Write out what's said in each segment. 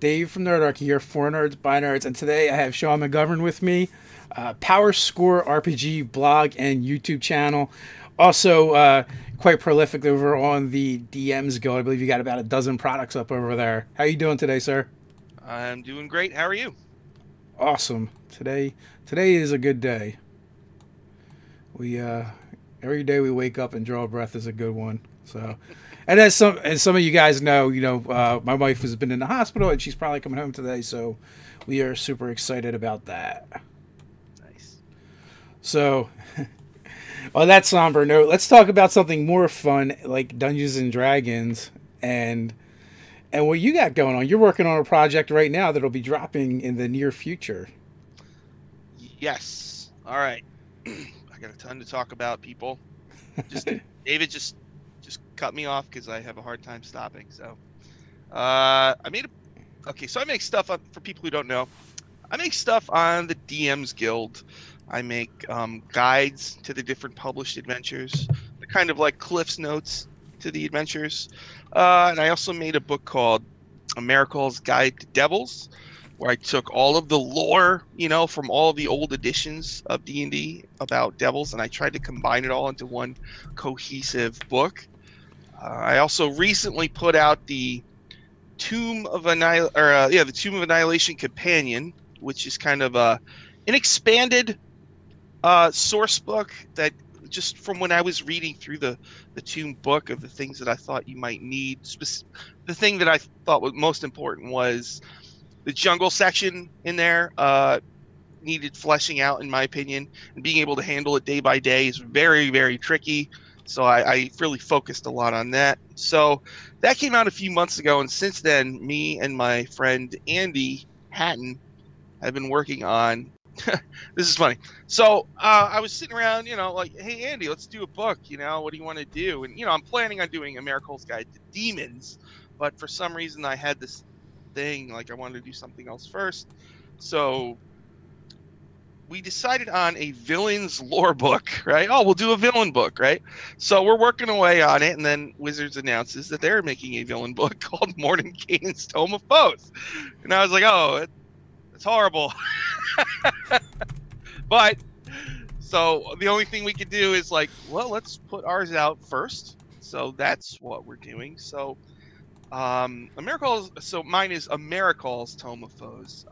Dave from Nerdarchy here, for Nerds by Nerds, and today I have Sean McGovern with me, Power Score RPG blog and YouTube channel. Also, quite prolific over on the DMs Guild. I believe you got about a dozen products up over there. How you doing today, sir? I'm doing great. How are you? Awesome. Today is a good day. We every day we wake up and draw a breath is a good one. So, and as some of you guys know, my wife has been in the hospital and she's probably coming home today. So, we are super excited about that. Nice. So, on that somber note, let's talk about something more fun, like Dungeons and Dragons, and what you got going on. You're working on a project right now that'll be dropping in the near future. Yes. All right. I got a ton to talk about, people. David just cut me off because I have a hard time stopping. So, I make stuff up for people who don't know. I make stuff on the DMs Guild. I make guides to the different published adventures. They're kind of like Cliff's Notes to the adventures. And I also made a book called Americal's Guide to Devils, where I took all of the lore, from all of the old editions of D&D about devils, and I tried to combine it all into one cohesive book. I also recently put out the Tomb of Annihilation Companion, which is kind of an expanded source book that just from when I was reading through the Tomb book of the things that I thought you might need. The thing that I thought was most important was the jungle section in there needed fleshing out, in my opinion, and being able to handle it day by day is very, very tricky. So I really focused a lot on that. So that came out a few months ago, and since then, me and my friend Andy Hatton have been working on. This is funny. So I was sitting around, like, hey Andy, let's do a book. What do you want to do? And I'm planning on doing Americal's Guide to Demons, but for some reason I had this thing, like I wanted to do something else first. So we decided on a villain's lore book, right? Oh, we'll do a villain book, right? So we're working away on it, and then Wizards announces that they're making a villain book called Mordenkainen's Tome of Foes. And I was like, oh, it's horrible. But so the only thing we could do is like, well, let's put ours out first. So that's what we're doing. So mine is Americal's Tome of Foes.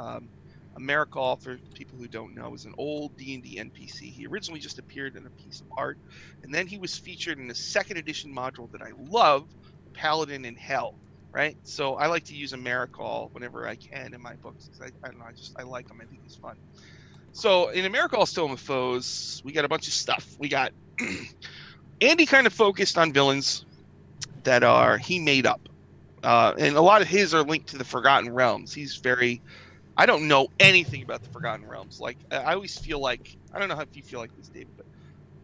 Americal, for people who don't know, is an old D&D NPC. He originally just appeared in a piece of art, and then he was featured in a second edition module that I love, Paladin in Hell, right? So I like to use Americal whenever I can in my books, because I don't know, I like him. I think he's fun. So in Americal's Tome of Foes, we got a bunch of stuff. We got Andy kind of focused on villains that he made up. And a lot of his are linked to the Forgotten Realms. I don't know anything about the Forgotten Realms. Like, I always feel like, I don't know if you feel like this, David, but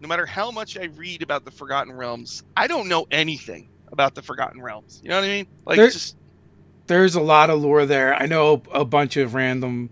no matter how much I read about the Forgotten Realms, I don't know anything about the Forgotten Realms. You know what I mean? Like, there's a lot of lore there. I know a bunch of random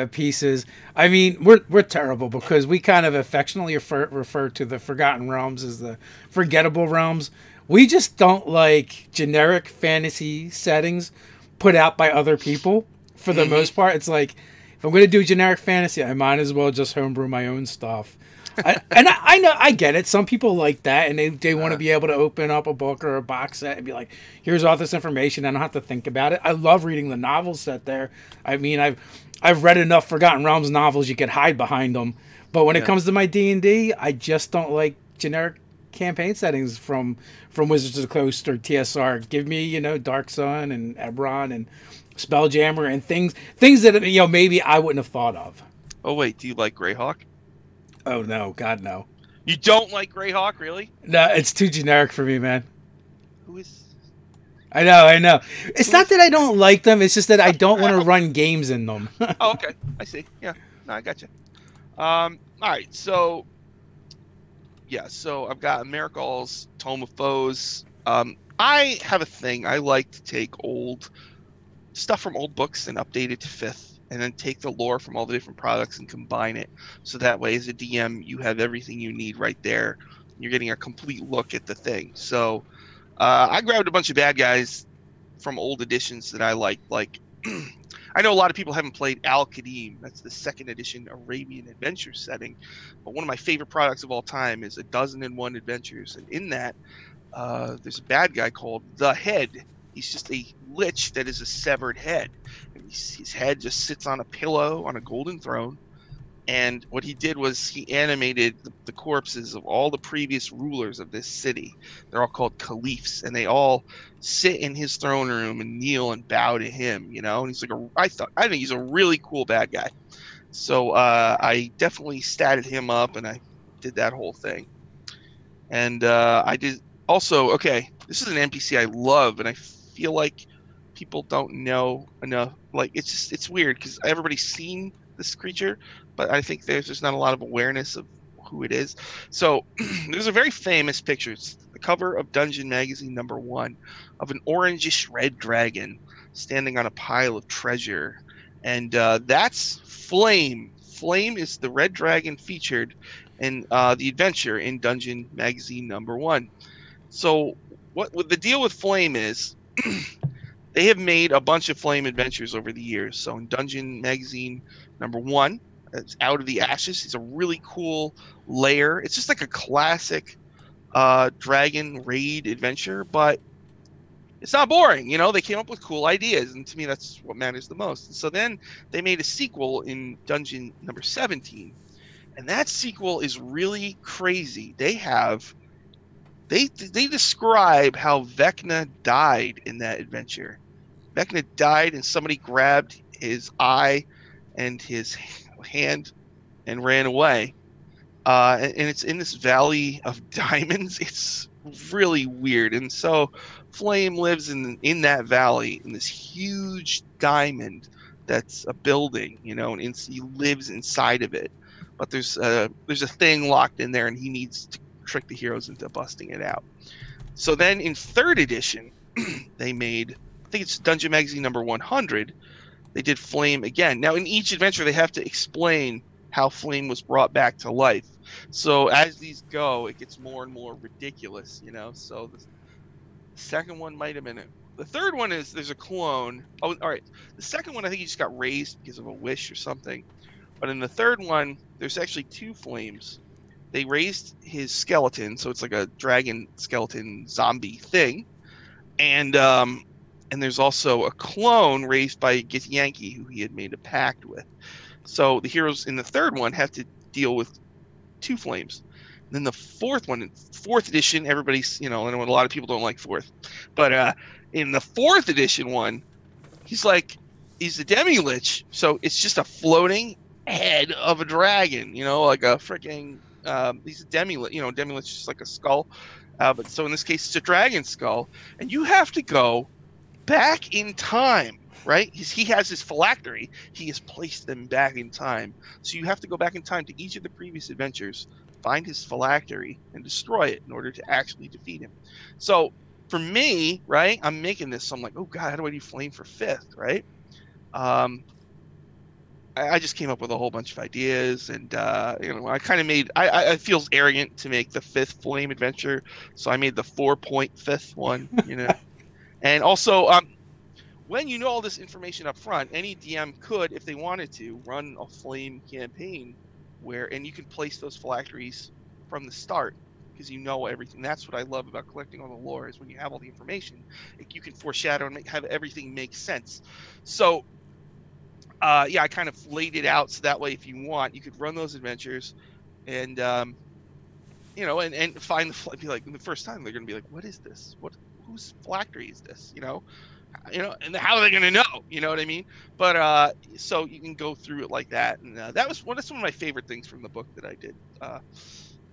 pieces. I mean, we're terrible because we kind of affectionately refer to the Forgotten Realms as the forgettable realms. We just don't like generic fantasy settings put out by other people. For the most part, it's like, if I'm going to do generic fantasy, I might as well just homebrew my own stuff. I know, I get it. Some people like that, and they want to be able to open up a book or a box set and be like, here's all this information. I don't have to think about it. I love reading the novel set there. I mean, I've read enough Forgotten Realms novels you could hide behind them. But when it comes to my D&D, I just don't like generic campaign settings from Wizards of the Coast or TSR. Give me, Dark Sun and Ebron and Spelljammer and things that maybe I wouldn't have thought of. Oh wait, do you like Greyhawk? Oh no, God no. You don't like Greyhawk, really? No, it's too generic for me, man. Who is? I know. It's not that I don't like them. It's just that I don't want to run games in them. Oh, okay. I see. Yeah. No, I got you. All right. So, yeah. So I've got Americal's Tome of Foes. I have a thing. I like to take old stuff from old books and update it to 5th, and then take the lore from all the different products and combine it. So that way, as a DM, you have everything you need right there. You're getting a complete look at the thing. So I grabbed a bunch of bad guys from old editions that I like I know a lot of people haven't played Al-Qadim. That's the 2nd edition Arabian adventure setting. But one of my favorite products of all time is 1001 Adventures. And in that, there's a bad guy called the Head. He's just a lich that is a severed head. And his head just sits on a pillow on a golden throne. And what he did was he animated the corpses of all the previous rulers of this city. They're all called caliphs, and they all sit in his throne room and kneel and bow to him. And he's like I think he's a really cool bad guy. So I definitely statted him up, and I did that whole thing. And I did also. Okay, this is an NPC I love, and I feel like people don't know enough. Like it's weird because everybody's seen this creature, but I think there's just not a lot of awareness of who it is. So there's a very famous picture. It's the cover of Dungeon Magazine #1 of an orangish red dragon standing on a pile of treasure. And that's Flame. Flame is the red dragon featured in the adventure in Dungeon Magazine #1. So what the deal with Flame is they have made a bunch of Flame adventures over the years. So in Dungeon Magazine #1, it's Out of the Ashes. It's a really cool lair. It's just like a classic dragon raid adventure, but it's not boring. They came up with cool ideas, and to me, that's what matters the most. And so then they made a sequel in Dungeon #17, and that sequel is really crazy. They describe how Vecna died in that adventure. Vecna died, and somebody grabbed his eye and his hand and ran away. And it's in this valley of diamonds. It's really weird. And so Flame lives in that valley, in this huge diamond that's a building, and he lives inside of it. But there's a thing locked in there, and he needs to trick the heroes into busting it out. So then in 3rd edition, they made, I think it's Dungeon Magazine #100, they did Flame again. Now in each adventure, they have to explain how Flame was brought back to life. So as these go, it gets more and more ridiculous, So the second one might have been it. The third one is there's a clone. Oh, all right. The second one, I think he just got raised because of a wish or something. But in the third one, there's actually 2 flames. They raised his skeleton, so it's like a dragon skeleton zombie thing, and there's also a clone raised by Githyanki, who he had made a pact with. So the heroes in the third one have to deal with 2 flames. And then the fourth one, 4th edition, everybody's, I know a lot of people don't like 4th, but in the 4th edition one, he's a demi-lich, so it's just a floating head of a dragon, like a freaking. He's a demi-lich, demi-lich is just like a skull, but so in this case it's a dragon skull, and you have to go back in time, right? He has his phylactery. He has placed them back in time, so you have to go back in time to each of the previous adventures, find his phylactery, and destroy it in order to actually defeat him. So for me, right, I'm making this, so I'm like, oh god, how do I do Flame for 5th, right? I just came up with a whole bunch of ideas, and I kind of made. I feel arrogant to make the 5th Flame adventure, so I made the 4.5th one. And also, when you know all this information up front, any DM could, if they wanted to, run a Flame campaign and you can place those phylacteries from the start because you know everything. That's what I love about collecting all the lore, is when you have all the information, you can foreshadow and have everything make sense. So. I kind of laid it out so that way, if you want, you could run those adventures, and and find be like, the first time they're gonna be like, what is this? Whose phylactery is this? And how are they gonna know? You know what I mean? But so you can go through it like that, and that's one of my favorite things from the book that I did.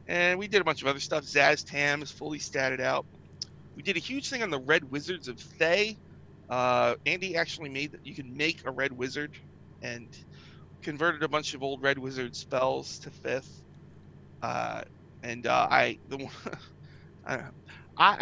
And we did a bunch of other stuff. Zaz Tam is fully statted out. We did a huge thing on the Red Wizards of Thay. Andy actually made that you can make a Red Wizard, and converted a bunch of old Red Wizard spells to 5th. I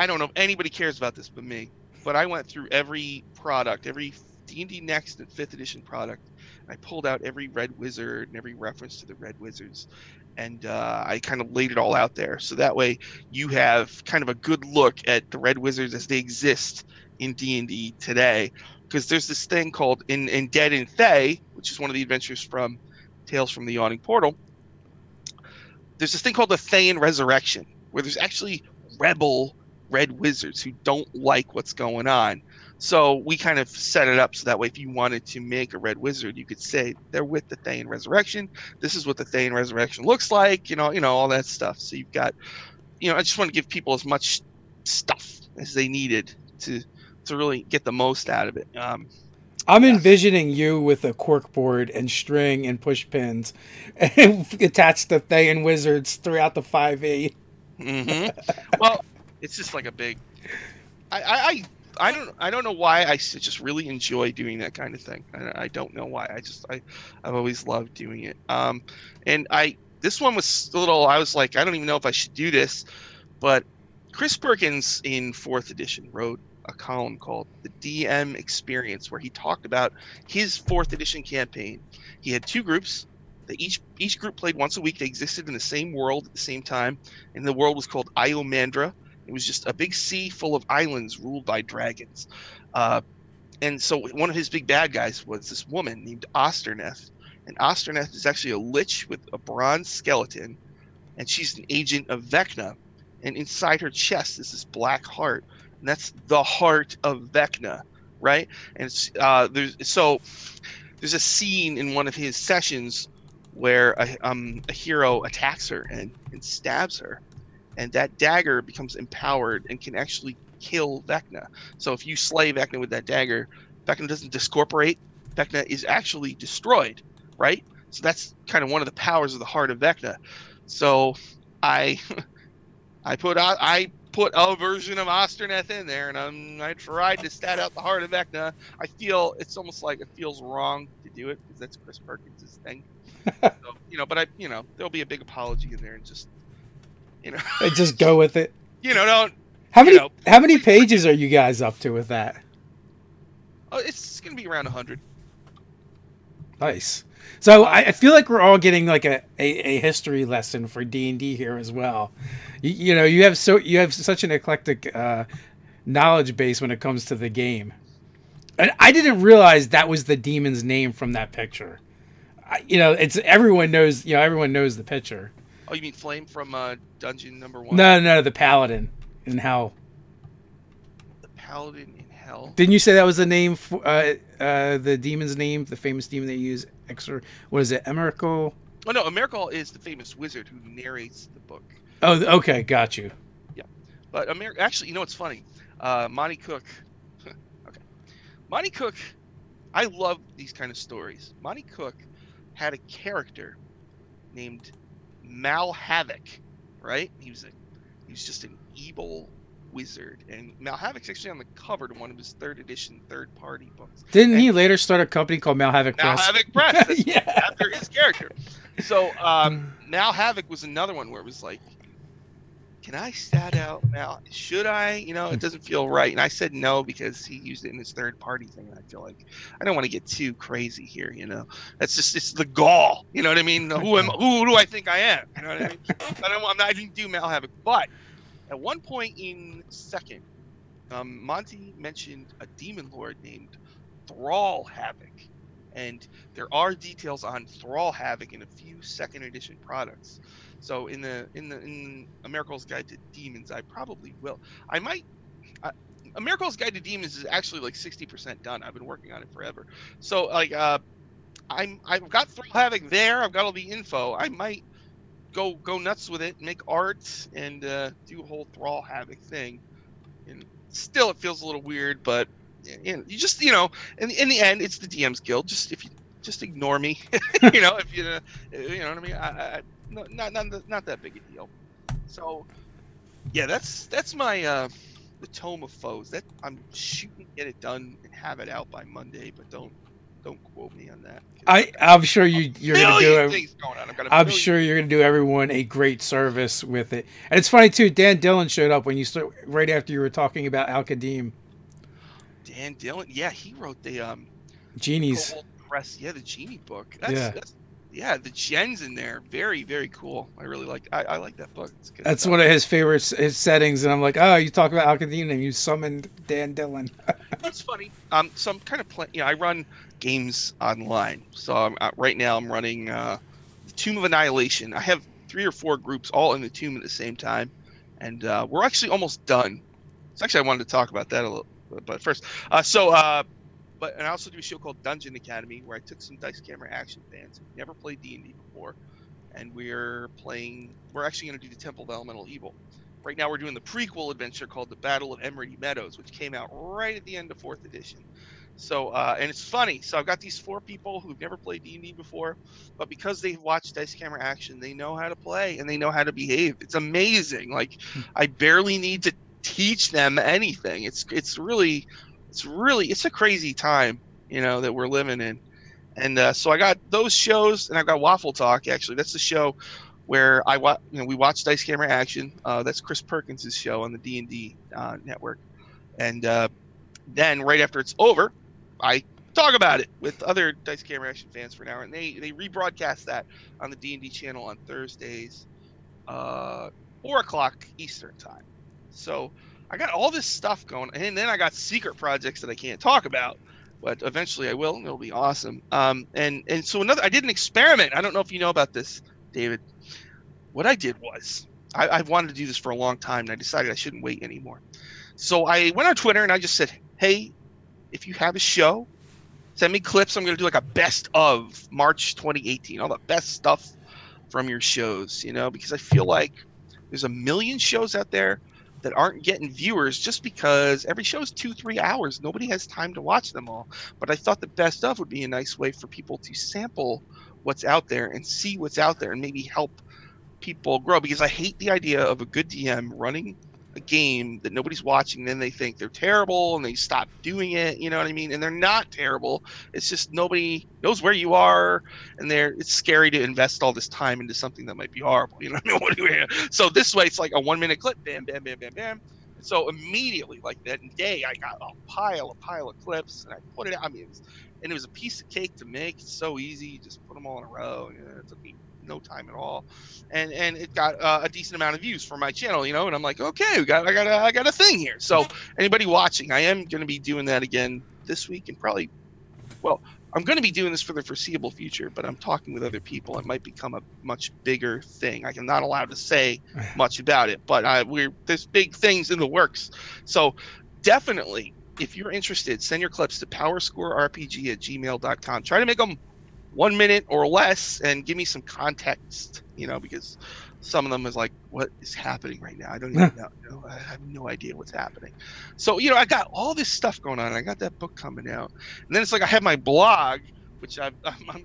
don't know if anybody cares about this but me, but I went through every product, every D&D Next and 5th edition product. I pulled out every Red Wizard and every reference to the Red Wizards, and I kind of laid it all out there. So that way you have kind of a good look at the Red Wizards as they exist in D&D today. Because there's this thing called in Dead and Thay, which is one of the adventures from Tales from the Yawning Portal. There's this thing called the Thayan Resurrection, where there's actually rebel Red Wizards who don't like what's going on. So we kind of set it up so that way if you wanted to make a Red Wizard, you could say they're with the Thayan Resurrection. This is what the Thayan Resurrection looks like, all that stuff. So you've got, I just want to give people as much stuff as they needed to really get the most out of it. I'm envisioning you with a corkboard and string and push pins attached to Thayan Wizards throughout the 5e. Well, it's just like a big. I don't know why I just really enjoy doing that kind of thing. I don't know why. I've always loved doing it. And this one was a little. I was like, I don't even know if I should do this, but Chris Perkins in 4th edition wrote a column called The DM Experience, where he talked about his 4th edition campaign. He had 2 groups. Each group played once a week. They existed in the same world at the same time, and the world was called Iomandra. It was just a big sea full of islands ruled by dragons. And so one of his big bad guys was this woman named Osterneth. And Osterneth is actually a lich with a bronze skeleton, and she's an agent of Vecna. And inside her chest is this black heart. And that's the heart of Vecna, right? And there's a scene in one of his sessions where a hero attacks her and stabs her, and that dagger becomes empowered and can actually kill Vecna. So if you slay Vecna with that dagger, Vecna doesn't discorporate. Vecna is actually destroyed, right? So that's kind of one of the powers of the heart of Vecna. So I put a version of Osterneth in there, and I tried to stat out the heart of Vecna. I feel it's almost like it feels wrong to do it because that's Chris Perkins' thing. So, but there'll be a big apology in there, and just just go with it. Don't. How many pages are you guys up to with that? Oh, it's gonna be around 100. Nice. So I feel like we're all getting like a history lesson for D&D here as well. You have such an eclectic knowledge base when it comes to the game. And I didn't realize that was the demon's name from that picture. It's everyone knows the picture. Oh, you mean Flame from Dungeon number 1? No, the Paladin in Hell. The Paladin in Hell. Didn't you say that was the name? The demon's name, the famous demon they use. What is it? Emrakul? Oh no, Emrakul is the famous wizard who narrates the book. Oh, okay, got you. Yeah, but actually, what's funny? Monty Cook. Okay, Monty Cook. I love these kind of stories. Monty Cook had a character named Mal Havoc, right? He was just an evil wizard, and Mal Havoc's actually on the cover to one of his 3rd edition third-party books. Didn't he later start a company called Mal Havoc Press? Mal Havoc Press, that's yeah, after his character. So Mal Havoc was another one where it was like, can I stat out Mal? Should I? It doesn't feel right. And I said no because he used it in his third-party thing. And I feel like I don't want to get too crazy here. It's the gall. You know what I mean? Who do I think I am? You know what I mean? I didn't do Mal Havoc, but at one point in 2nd, Monty mentioned a demon lord named Thrall Havoc, and there are details on Thrall Havoc in a few 2nd edition products. So in America's Guide to Demons, I probably will. America's Guide to Demons is actually like 60% done. I've been working on it forever. So I've got Thrall Havoc there. I've got all the info. I might go nuts with it, make art, and do a whole Thrall Havoc thing. And still, it feels a little weird, but you just in the end, it's the DM's Guild. If you just ignore me, if you know what I mean. Not that big a deal. So yeah, that's my the Tome of Foes. That I'm shooting to get it done and have it out by Monday, but don't quote me on that. I'm sure you're gonna do things going on. I'm sure you're gonna do everyone a great service with it. And it's funny too. Dan Dillon showed up when you right after you were talking about Al-Qadim. Dan Dillon, yeah, he wrote the Genies. Kobold Press. Yeah, the Genie book. Yeah. Yeah, the gens in there. Very, very cool. I really like. I like that book. It's good That's stuff. one of his favorite his settings, and I'm like, oh, you talk about Alcadine and you summoned Dan Dillon. It's funny. So I'm kind of playing. I run games online. So right now I'm running the Tomb of Annihilation. I have 3 or 4 groups all in the tomb at the same time, and we're actually almost done. So actually, I wanted to talk about that a little, but first, and I also do a show called Dungeon Academy where I took some Dice Camera Action fans who never played D&D before, and we're actually going to do the Temple of Elemental Evil. Right now we're doing the prequel adventure called The Battle of Emerald Meadows, which came out right at the end of 4th edition. So, and it's funny. So I've got these 4 people who've never played D&D before, but because they've watched Dice Camera Action, they know how to play and they know how to behave. It's amazing. Like, I barely need to teach them anything. It's a crazy time, that we're living in. And so I got those shows, and I've got Waffle Talk. Actually, that's the show where we watch Dice Camera Action. That's Chris Perkins' show on the D&D network. And then right after it's over, I talk about it with other Dice Camera Action fans for an hour, and they rebroadcast that on the D&D channel on Thursdays, 4 o'clock Eastern time. So I got all this stuff going, and then I got secret projects that I can't talk about, but eventually I will, and it'll be awesome. And so I did an experiment. I don't know if you know about this, David. What I did was I've wanted to do this for a long time, and I decided I shouldn't wait anymore. So I went on Twitter and I just said, hey, if you have a show, send me clips. I'm going to do like a best of March 2018, all the best stuff from your shows, because I feel like there's a million shows out there that aren't getting viewers just because every show is 2-3 hours. Nobody has time to watch them all. But I thought the best of would be a nice way for people to sample what's out there and see what's out there and maybe help people grow, because I hate the idea of a good DM running a game that nobody's watching, then they think they're terrible and they stop doing it, you know what I mean? And they're not terrible. It's just nobody knows where you are, and it's scary to invest all this time into something that might be horrible, you know what I mean? So this way it's like a 1-minute clip, bam, bam, bam, bam, bam. So immediately, like that day, I got a pile of clips, and I put it out. I mean, it was a piece of cake to make. It's so easy. You just put them all in a row. It took me no time at all, and it got a decent amount of views for my channel, and I'm like, okay, I got a thing here. So anybody watching, I am going to be doing that again this week, and probably, I'm going to be doing this for the foreseeable future, but I'm talking with other people. It might become a much bigger thing. I'm not allowed to say much about it, but there's big things in the works. So definitely, if you're interested, send your clips to powerscorerpg@gmail.com. Try to make them 1 minute or less, and give me some context, because some of them is like, what is happening right now? I don't even know. I have no idea what's happening. So, I got all this stuff going on. I got that book coming out, and then it's like I have my blog, which I'm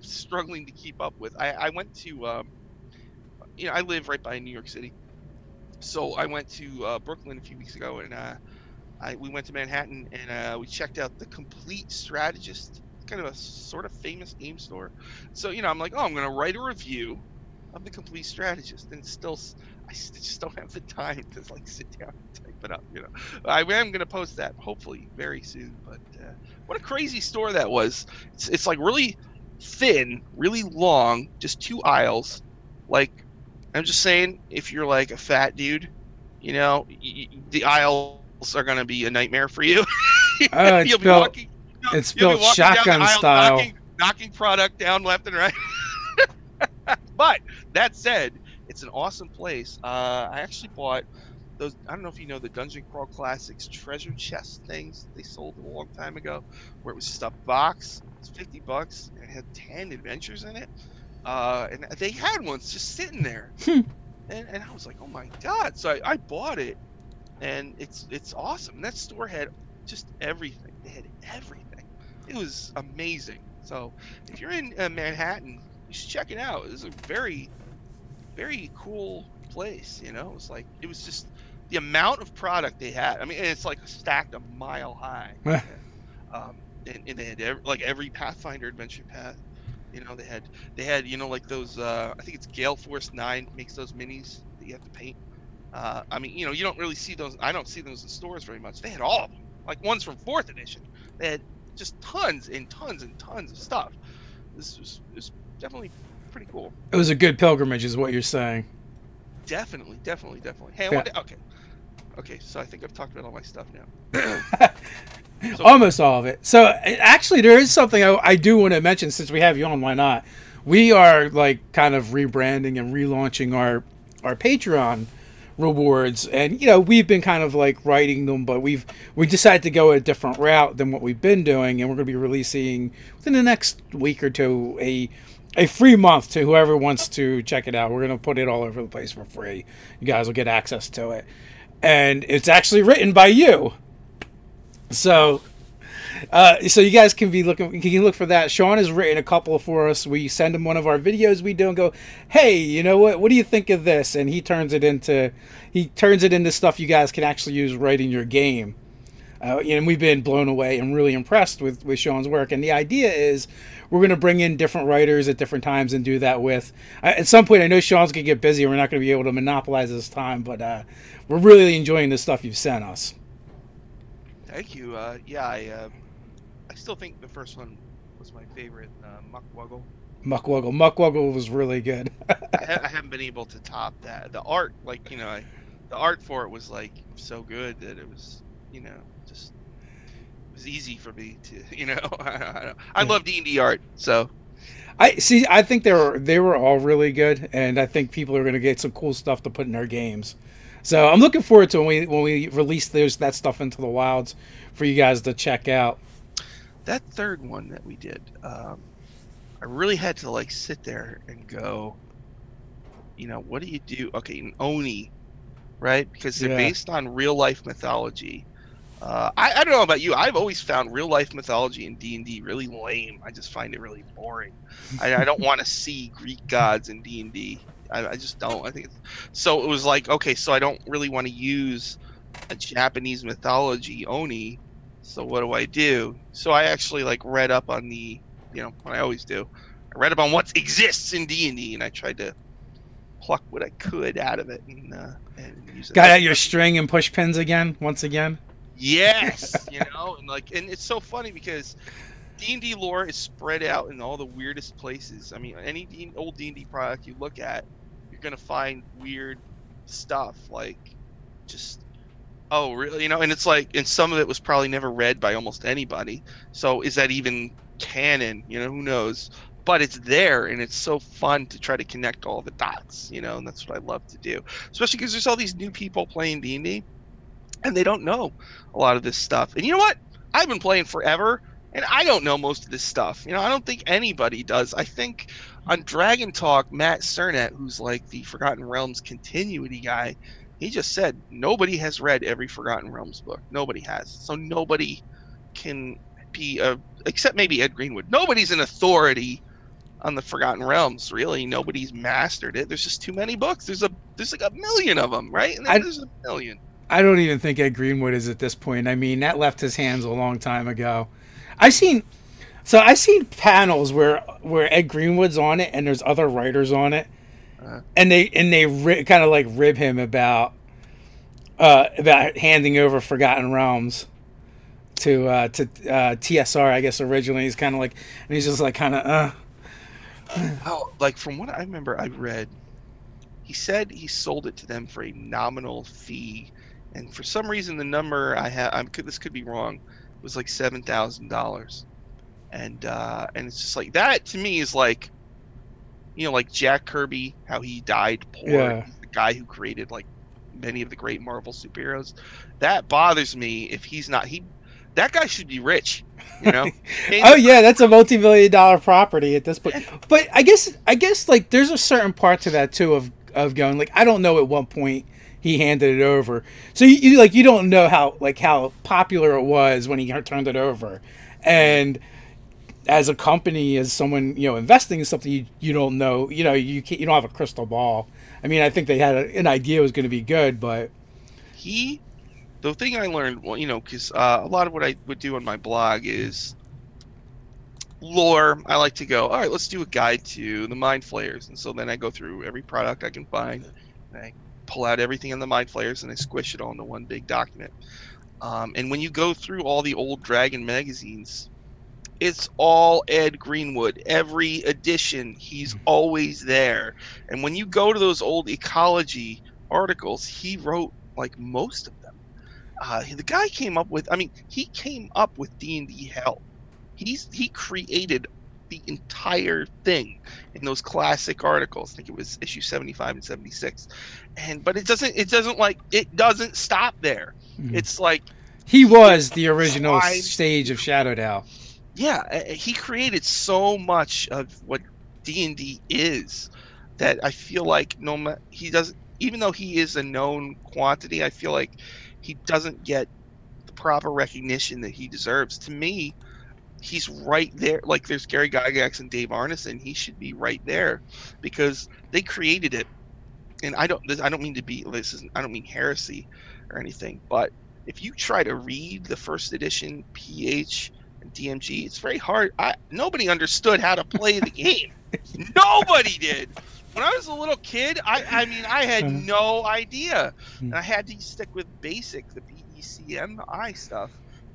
struggling to keep up with. I went to, I live right by New York City, so I went to Brooklyn a few weeks ago, and we went to Manhattan, and we checked out the Complete Strategist. Kind of a sort of famous game store. So I'm like, I'm gonna write a review of the Complete Strategist, and I just don't have the time to sit down and type it up. I am gonna post that hopefully very soon. But what a crazy store that was. It's like really thin, really long, just 2 aisles. Like, I'm just saying, if you're like a fat dude, the aisles are gonna be a nightmare for you. You'll be walking. It's built shotgun style. Knocking product down left and right. But that said, it's an awesome place. I actually bought those. I don't know if you know the Dungeon Crawl Classics treasure chest things they sold a long time ago, where it was just a box. It's $50, and it had 10 adventures in it. And they had ones just sitting there, and I was like, oh my god! So I bought it, and it's awesome. And that store had just everything. They had everything. It was amazing. So if you're in Manhattan, you should check it out. It was a very, very cool place. It was just the amount of product they had. I mean, it's like stacked a mile high. And they had every Pathfinder adventure path. They had like those. I think it's Gale Force 9 makes those minis that you have to paint. I mean, you don't really see those. I don't see those in stores very much. They had all of them. Like ones from 4th edition. They had just tons and tons and tons of stuff. This was definitely pretty cool. It was a good pilgrimage, is what you're saying. Definitely. Hey, okay, so I think I've talked about all my stuff now. So, almost all of it. So actually, there is something I do want to mention since we have you on. Why not? We are like kind of rebranding and relaunching our Patreon rewards, and we've been kind of like writing them, but we decided to go a different route than what we've been doing, and we're going to be releasing within the next week or two a free month to whoever wants to check it out. We're going to put it all over the place for free. You guys will get access to it, and it's actually written by you. So you guys can be looking. You can look for that. Sean has written a couple for us. We send him one of our videos we do and go, "Hey, you know what? What do you think of this?" And he turns it into stuff you guys can actually use right in your game. And we've been blown away and really impressed with Sean's work. And the idea is we're going to bring in different writers at different times and do that with. At some point, I know Sean's going to get busy. We're not going to be able to monopolize his time, but we're really enjoying the stuff you've sent us. Thank you. I still think the first one was my favorite, Muckwuggle. Muckwuggle was really good. I haven't been able to top that. The art, like, the art for it was like so good that it was, just it was easy for me to, I love D&D art, so. I think they were all really good, and I think people are going to get some cool stuff to put in their games. So I'm looking forward to when we release that stuff into the wilds for you guys to check out. That third one that we did, I really had to like sit there and go, what do you do? Okay, an Oni, right? Because they're based on real life mythology. I don't know about you. I've always found real life mythology in D&D really lame. I just find it really boring. I don't want to see Greek gods in D&D. I just don't. I think so. It was like, okay, so I don't really want to use a Japanese mythology Oni. So what do? So I actually like read up on the, what I always do. I read up on what exists in D&D, and I tried to pluck what I could out of it and use it. Got out your string and push pins once again. Yes, and it's so funny because D&D lore is spread out in all the weirdest places. I mean, any old D&D product you look at, you're gonna find weird stuff like just, oh really, and it's like, and some of it was probably never read by almost anybody. So is that even canon? Who knows? But it's there, and it's so fun to try to connect all the dots. And that's what I love to do, especially because there's all these new people playing D&D, and they don't know a lot of this stuff. And you know what? I've been playing forever, and I don't know most of this stuff. I don't think anybody does. I think on Dragon Talk, Matt Cernet, who's like the Forgotten Realms continuity guy, he just said nobody has read every Forgotten Realms book. Nobody has. So nobody can be, except maybe Ed Greenwood. Nobody's an authority on the Forgotten Realms, really. Nobody's mastered it. There's just too many books. There's like a million of them, right? And there's a million. I don't even think Ed Greenwood is at this point. I mean, that left his hands a long time ago. I've seen panels where Ed Greenwood's on it and there's other writers on it, and they kind of like rib him about handing over Forgotten Realms to TSR, I guess originally. He's kind of like, and he's just like kind of Oh, like from what I remember, I read, he said he sold it to them for a nominal fee, and for some reason the number this could be wrong, was like $7,000, and it's just like that to me is like, like Jack Kirby, how he died poor. Yeah. He's the guy who created like many of the great Marvel superheroes. That bothers me. If he's not, that guy should be rich. Oh yeah, that's a multi-million-dollar property at this point. But I guess like there's a certain part to that too of going like, I don't know at what point he handed it over. So you don't know how popular it was when he turned it over. And as a company, as someone investing in something, you don't know. You don't have a crystal ball. I mean, I think they had an idea it was going to be good, but the thing I learned, because a lot of what I would do on my blog is lore. I like to go, all right, let's do a guide to the Mind Flayers. And so then I go through every product I can find, and I pull out everything in the Mind Flayers, and I squish it all into one big document. And when you go through all the old Dragon magazines, it's all Ed Greenwood. Every edition, he's always there. And when you go to those old ecology articles, he wrote like most of them. The guy came up with, I mean, he came up with D&D Hell. He created the entire thing in those classic articles. I think it was issue 75 and 76. But it doesn't stop there. It's like he was the original stage of Shadow Dow. Yeah, he created so much of what D&D is that I feel like even though he is a known quantity, I feel like he doesn't get the proper recognition that he deserves. To me, he's right there. Like there's Gary Gygax and Dave Arneson. He should be right there because they created it. And I don't mean to be I don't mean heresy or anything, but if you try to read the first edition PH and DMG, it's very hard. Nobody understood how to play the game. Nobody did. When I was a little kid, I mean, I had no idea, and I had to stick with basic, the BECMI stuff,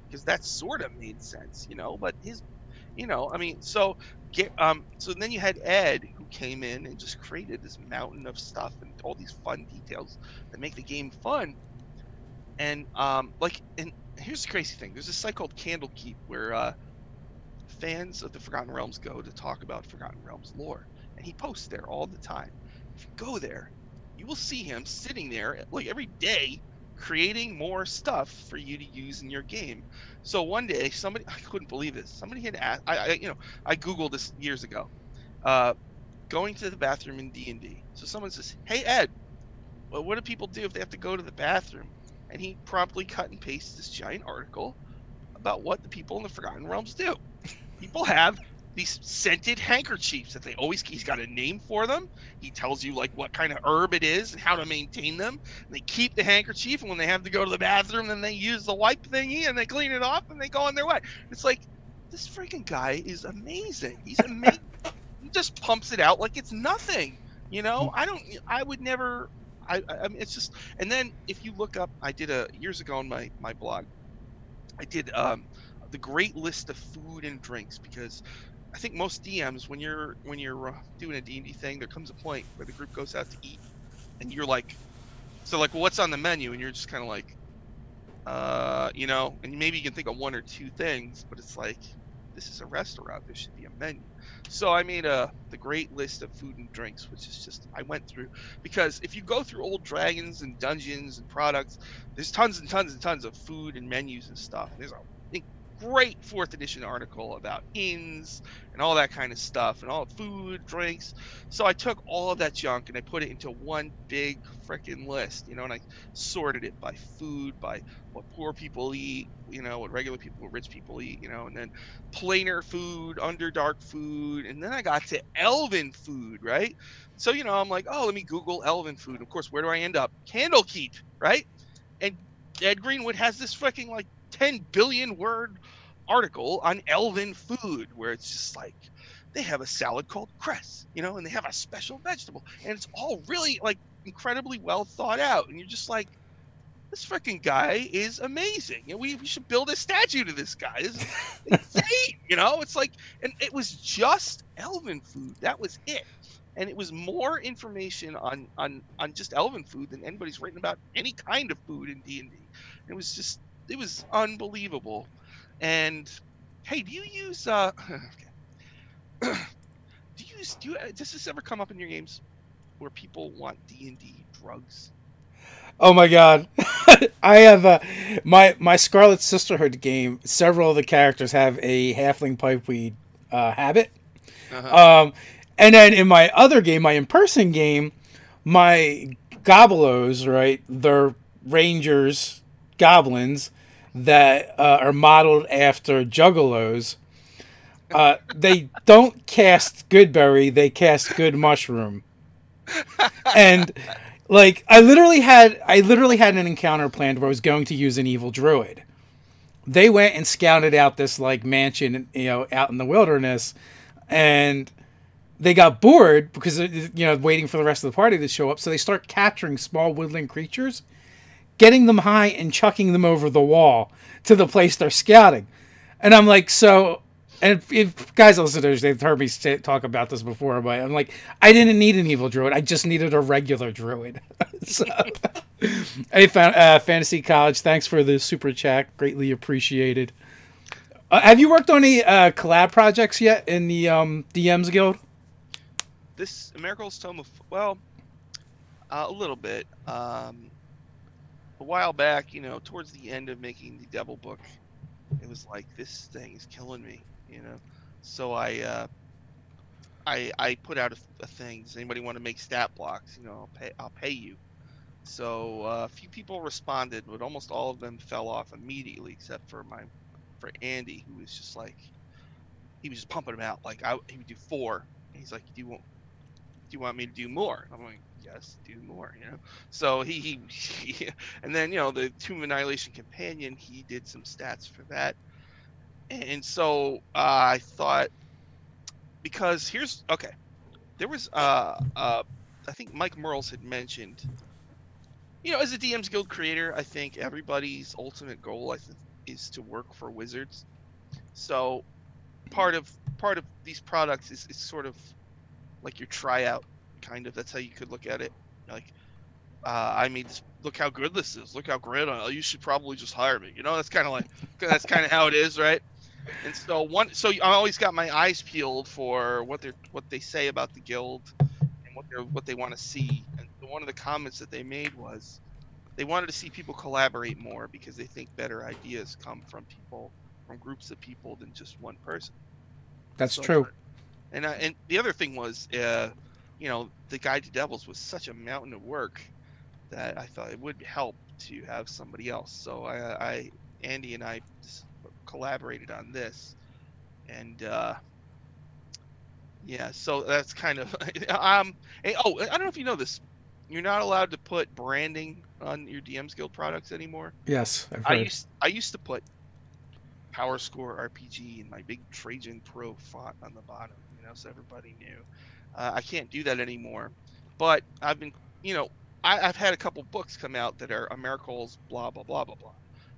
because that sort of made sense, you know. But I mean, so then you had Ed, who came in and just created this mountain of stuff and all these fun details that make the game fun. And and here's the crazy thing: there's this site called Candlekeep where fans of the Forgotten Realms go to talk about Forgotten Realms lore. And he posts there all the time. If you go there, you will see him sitting there like every day creating more stuff for you to use in your game. So one day, I couldn't believe this. Somebody had asked, I Googled this years ago, going to the bathroom in D&D. So someone says, "Hey Ed, well, what do people do if they have to go to the bathroom?" And he promptly cut and pasted this giant article about what the people in the Forgotten Realms do. People have these scented handkerchiefs that he's got a name for them. He tells you like what kind of herb it is and how to maintain them. And they keep the handkerchief, and when they have to go to the bathroom, then they use the wipe thingy and they clean it off and they go on their way. It's like, this freaking guy is amazing. He's amazing. He just pumps it out like it's nothing. You know, I would never. I mean, it's just. And then if you look up, I did years ago on my blog, I did the great list of food and drinks, because I think most DMs, when you're doing a D&D thing, there comes a point where the group goes out to eat, and you're like, well, what's on the menu? And you're just kind of like, and maybe you can think of one or two things, but it's like, this is a restaurant. There should be a menu. So I made the great list of food and drinks, which is just, I went through, because if you go through old Dragons and Dungeons and products, there's tons and tons and tons of food and menus and stuff. There's a great 4th edition article about inns and all that kind of stuff and all food, drinks. So I took all of that junk and I put it into one big freaking list, and I sorted it by food, by what poor people eat, what regular people, what rich people eat, and then plainer food, underdark food, and then I got to elven food, right? So, I'm like, oh, let me Google elven food. Of course, where do I end up? Candlekeep, right? And Ed Greenwood has this freaking like 10 billion word article on elven food, where it's just like, they have a salad called cress, and they have a special vegetable, and it's all really like incredibly well thought out, and you're just like, this freaking guy is amazing, and we should build a statue to this guy. This is insane. It's like, and it was just elven food, that was it, and it was more information on just elven food than anybody's written about any kind of food in D&D. It was unbelievable. And hey, do you use does this ever come up in your games where people want D&D drugs? Oh my god. I have my Scarlet Sisterhood game, several of the characters have a halfling pipeweed habit. And then in my other game, my in-person game, my Gobelos, right, they're rangers, goblins that are modeled after juggalos. They don't cast Goodberry, they cast Good Mushroom. And like I literally had an encounter planned where I was going to use an evil druid. They went and scouted out this like mansion, out in the wilderness, and they got bored because waiting for the rest of the party to show up, so they start capturing small woodland creatures, getting them high and chucking them over the wall to the place they're scouting. And I'm like, so And if guys listeners, they've heard me talk about this before, but I'm like, I didn't need an evil druid. I just needed a regular druid. So, hey, Fantasy College, thanks for the super chat. Greatly appreciated. Have you worked on any collab projects yet in the DMs Guild? This Miracle's Tome of, well, a little bit. A while back, you know, towards the end of making the Devil book, it was like, this thing is killing me, you know. So I put out a thing. Does anybody want to make stat blocks? You know, I'll pay you. So a few people responded, but almost all of them fell off immediately, except for Andy, who was just like, he was just pumping them out. Like he would do 4, and he's like, do you want me to do more? And I'm like, yes, do more, you know. So he and then, you know, the Tomb of Annihilation Companion, he did some stats for that. And so I thought, because there was I think Mike Merles had mentioned, you know, as a DM's Guild creator, I think everybody's ultimate goal is to work for Wizards. So part of these products is sort of like your tryout, kind of. That's how you could look at it. Like, I made this. Look how good this is. Look how great I am. You should probably just hire me. You know, that's kind of how it is, right? And so I always got my eyes peeled for what they say about the guild and what they want to see. And one of the comments that they made was they wanted to see people collaborate more because they think better ideas come from groups of people than just one person. That's true. And the other thing was, you know, the Guide to Devils was such a mountain of work that I thought it would help to have somebody else. So Andy and I just collaborated on this, and yeah, so that's kind of I don't know if you know this, you're not allowed to put branding on your DM's Guild products anymore. Yes, I've heard. I used to put Power Score RPG and my big Trajan Pro font on the bottom, you know, so everybody knew. I can't do that anymore, but I've been, you know, I've had a couple books come out that are Miracles, blah blah blah blah blah.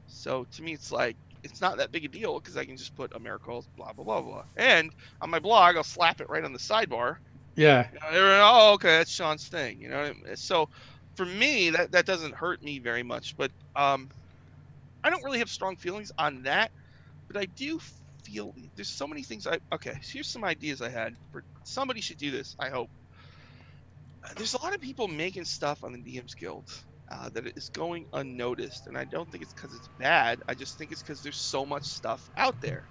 So to me, it's like, it's not that big a deal because I can just put Miracles, blah blah blah blah, and on my blog I'll slap it right on the sidebar. Yeah. Oh, okay, that's Sean's thing, you know. So for me, that doesn't hurt me very much, but I don't really have strong feelings on that. But I do feel there's so many things. Okay, so here's some ideas I had. Somebody should do this, I hope. There's a lot of people making stuff on the DM's Guild that is going unnoticed, and I don't think it's because it's bad. I just think it's because there's so much stuff out there,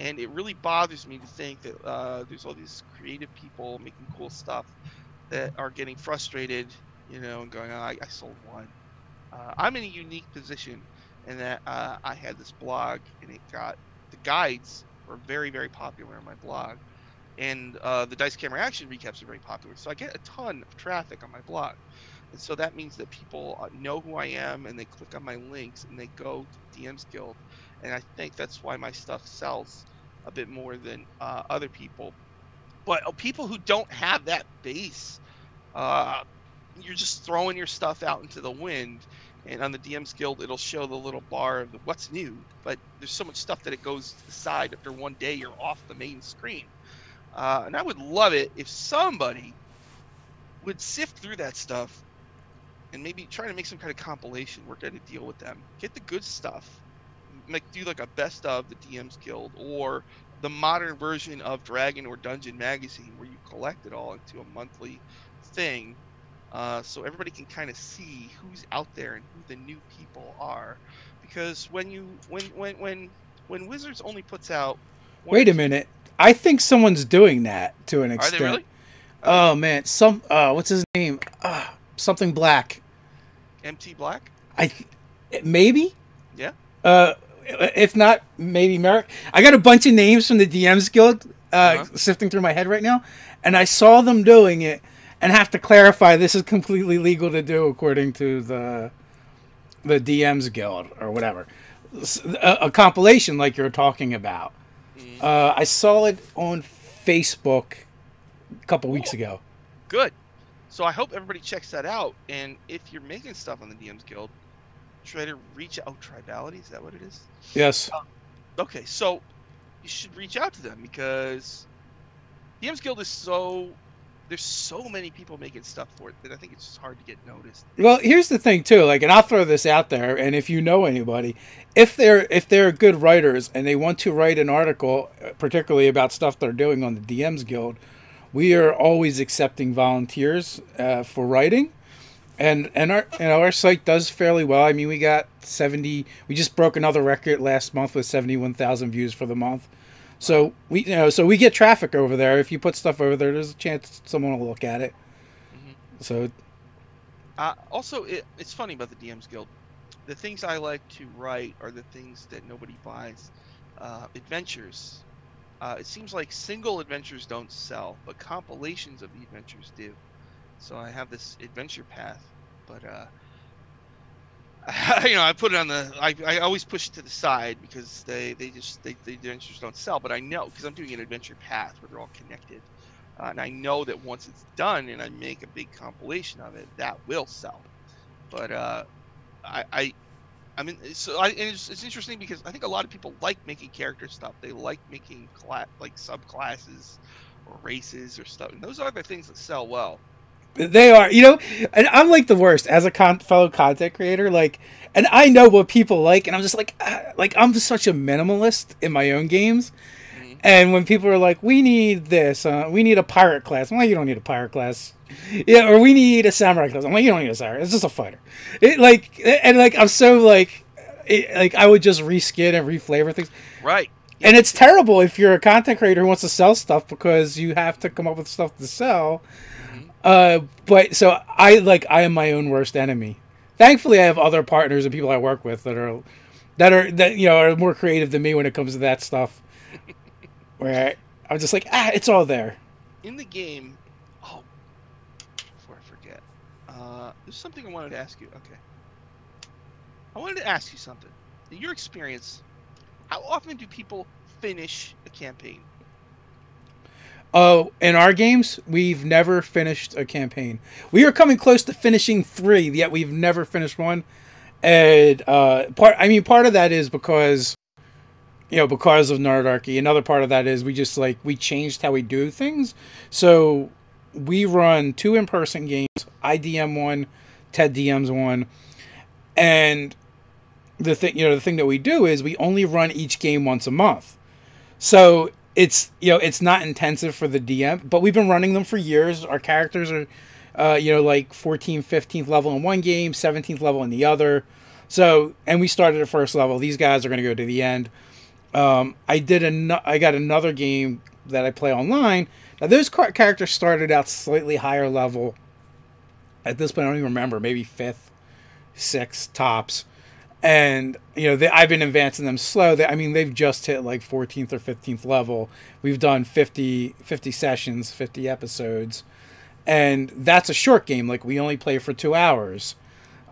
and it really bothers me to think that there's all these creative people making cool stuff that are getting frustrated, you know, and going, oh, I sold one. I'm in a unique position in that I had this blog, and the guides were very, very popular on my blog, and the Dice Camera Action recaps are very popular, so I get a ton of traffic on my blog, and so that means that people know who I am, and they click on my links, and they go to DM's Guild, and I think that's why my stuff sells a bit more than other people. But people who don't have that base, you're just throwing your stuff out into the wind. And on the DM's Guild, it'll show the little bar of what's new, but there's so much stuff that it goes to the side. After one day, you're off the main screen. And I would love it if somebody would sift through that stuff and maybe try to make some kind of compilation, work out a deal with them. Get the good stuff. Do like a best of the DM's Guild, or the modern version of Dragon or Dungeon Magazine, where you collect it all into a monthly thing. So everybody can kind of see who's out there and who the new people are, because when Wizards only puts out. Wait a minute, I think someone's doing that to an extent. Are they really? Oh man, what's his name? Something Black. MT Black. Maybe. Yeah. If not, maybe Merrick. I got a bunch of names from the DM's Guild sifting through my head right now, and I saw them doing it. And have to clarify, this is completely legal to do according to the DM's Guild or whatever. A compilation like you're talking about. I saw it on Facebook a couple weeks ago. Good. So I hope everybody checks that out. And if you're making stuff on the DM's Guild, try to reach out. Oh, Tribality, is that what it is? Yes. Okay, so you should reach out to them, because DM's Guild is so, there's so many people making stuff for it that I think it's just hard to get noticed. Well, here's the thing too, like, and I'll throw this out there, and if you know anybody, if they're good writers and they want to write an article, particularly about stuff they're doing on the DM's Guild, we are always accepting volunteers for writing, and our site does fairly well. I mean, we got 70. We just broke another record last month with 71,000 views for the month. So we get traffic over there. If you put stuff over there, there's a chance someone will look at it. Mm-hmm. So. Also, it's funny about the DM's Guild. The things I like to write are the things that nobody buys. Adventures. It seems like single adventures don't sell, but compilations of the adventures do. So I have this adventure path, but I put it on the. I always push it to the side because the adventures don't sell. But I know, because I'm doing an adventure path where they're all connected. And I know that once it's done and I make a big compilation of it, that will sell. But I mean, it's interesting because I think a lot of people like making character stuff. They like making like subclasses or races or stuff. And those are the things that sell well. They are, and I'm like the worst as a fellow content creator. Like, and I know what people like, and I'm just like I'm just such a minimalist in my own games. And when people are like, we need this, we need a pirate class. I'm like, you don't need a pirate class. Yeah, or we need a samurai class. I'm like, you don't need a samurai. It's just a fighter. I'm so I would just reskin and reflavor things. Right. Yeah. And it's terrible if you're a content creator who wants to sell stuff because you have to come up with stuff to sell. Mm-hmm. But so I am my own worst enemy. Thankfully, I have other partners and people I work with that are more creative than me when it comes to that stuff. Where I'm just like, it's all there. In the game, before I forget, there's something I wanted to ask you. Okay. I wanted to ask you something. In your experience, how often do people finish a campaign? Oh, in our games, we've never finished a campaign. We are coming close to finishing 3, yet we've never finished one. And part of that is because because of Nerdarchy. Another part of that is we changed how we do things. So we run 2 in-person games. I DM one, Ted DMs one. And the thing that we do is we only run each game once a month. So it's not intensive for the DM, but we've been running them for years. Our characters are 14th, 15th level in one game, 17th level in the other. So, and we started at first level. These guys are going to go to the end. I got another game that I play online. Now those characters started out slightly higher level. At this point, I don't even remember, maybe 5th, 6th tops. And I've been advancing them slow. They've just hit like 14th or 15th level. We've done 50 sessions, 50 episodes, and that's a short game. Like, we only play for 2 hours.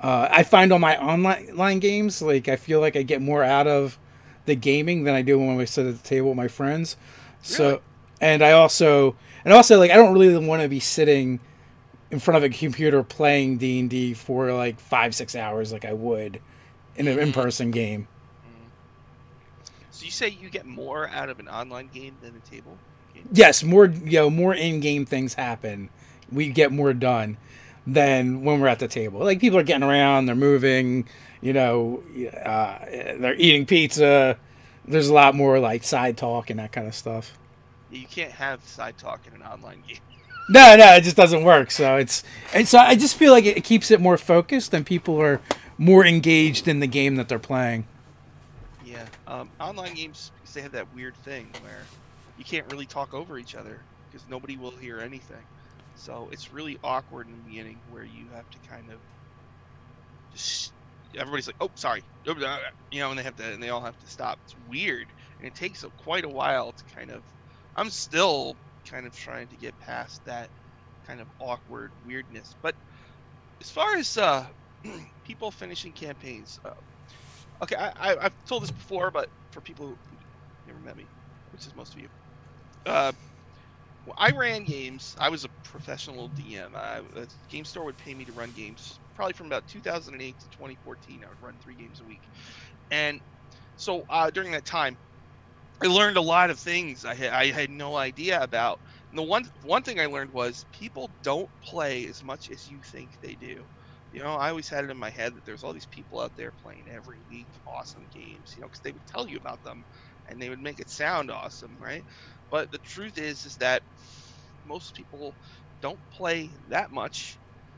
I find on my online games, like, I feel like I get more out of the gaming than I do when we sit at the table with my friends. So, really? and I also like, I don't really want to be sitting in front of a computer playing D&D for like 5-6 hours like I would in an in-person game. So you say you get more out of an online game than a table game? Yes, more in-game things happen. We get more done than when we're at the table. Like, people are getting around, they're moving, they're eating pizza. There's a lot more like side talk and that kind of stuff. You can't have side talk in an online game. No, it just doesn't work. So I just feel like it keeps it more focused and people are more engaged in the game that they're playing. Yeah, online games, because they have that weird thing where you can't really talk over each other because nobody will hear anything. So it's really awkward in the beginning where you have to kind of just, everybody's like, oh, sorry, and they all have to stop. It's weird, and it takes quite a while to kind of. I'm still kind of trying to get past that kind of awkward weirdness. But as far as people finishing campaigns, okay, I've told this before, but for people who never met me, which is most of you, I ran games. I was a professional DM. A game store would pay me to run games probably from about 2008 to 2014. I would run 3 games a week. And so during that time, I learned a lot of things I had no idea about. And the one thing I learned was people don't play as much as you think they do. You know, I always had it in my head that there's all these people out there playing every week awesome games, you know, because they would tell you about them and they would make it sound awesome, right? But the truth is that most people don't play that much,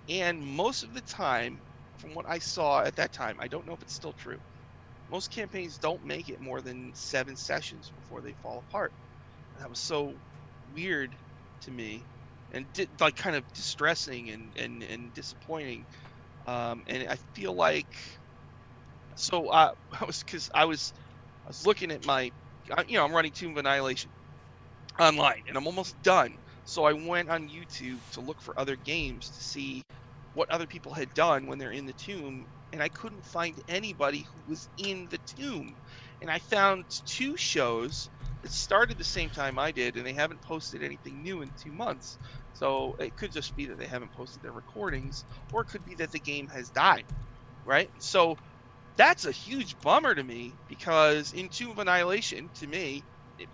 and most of the time, from what I saw at that time, I don't know if it's still true, most campaigns don't make it more than 7 sessions before they fall apart. That was so weird to me, and like kind of distressing and disappointing. And I feel like, so I was looking at my, you know, I'm running Tomb of Annihilation online, and I'm almost done. So I went on YouTube to look for other games to see what other people had done when they're in the tomb, and I couldn't find anybody who was in the tomb. And I found 2 shows that started the same time I did, and they haven't posted anything new in 2 months. So it could just be that they haven't posted their recordings, or it could be that the game has died, right? So that's a huge bummer to me, because in Tomb of Annihilation, to me,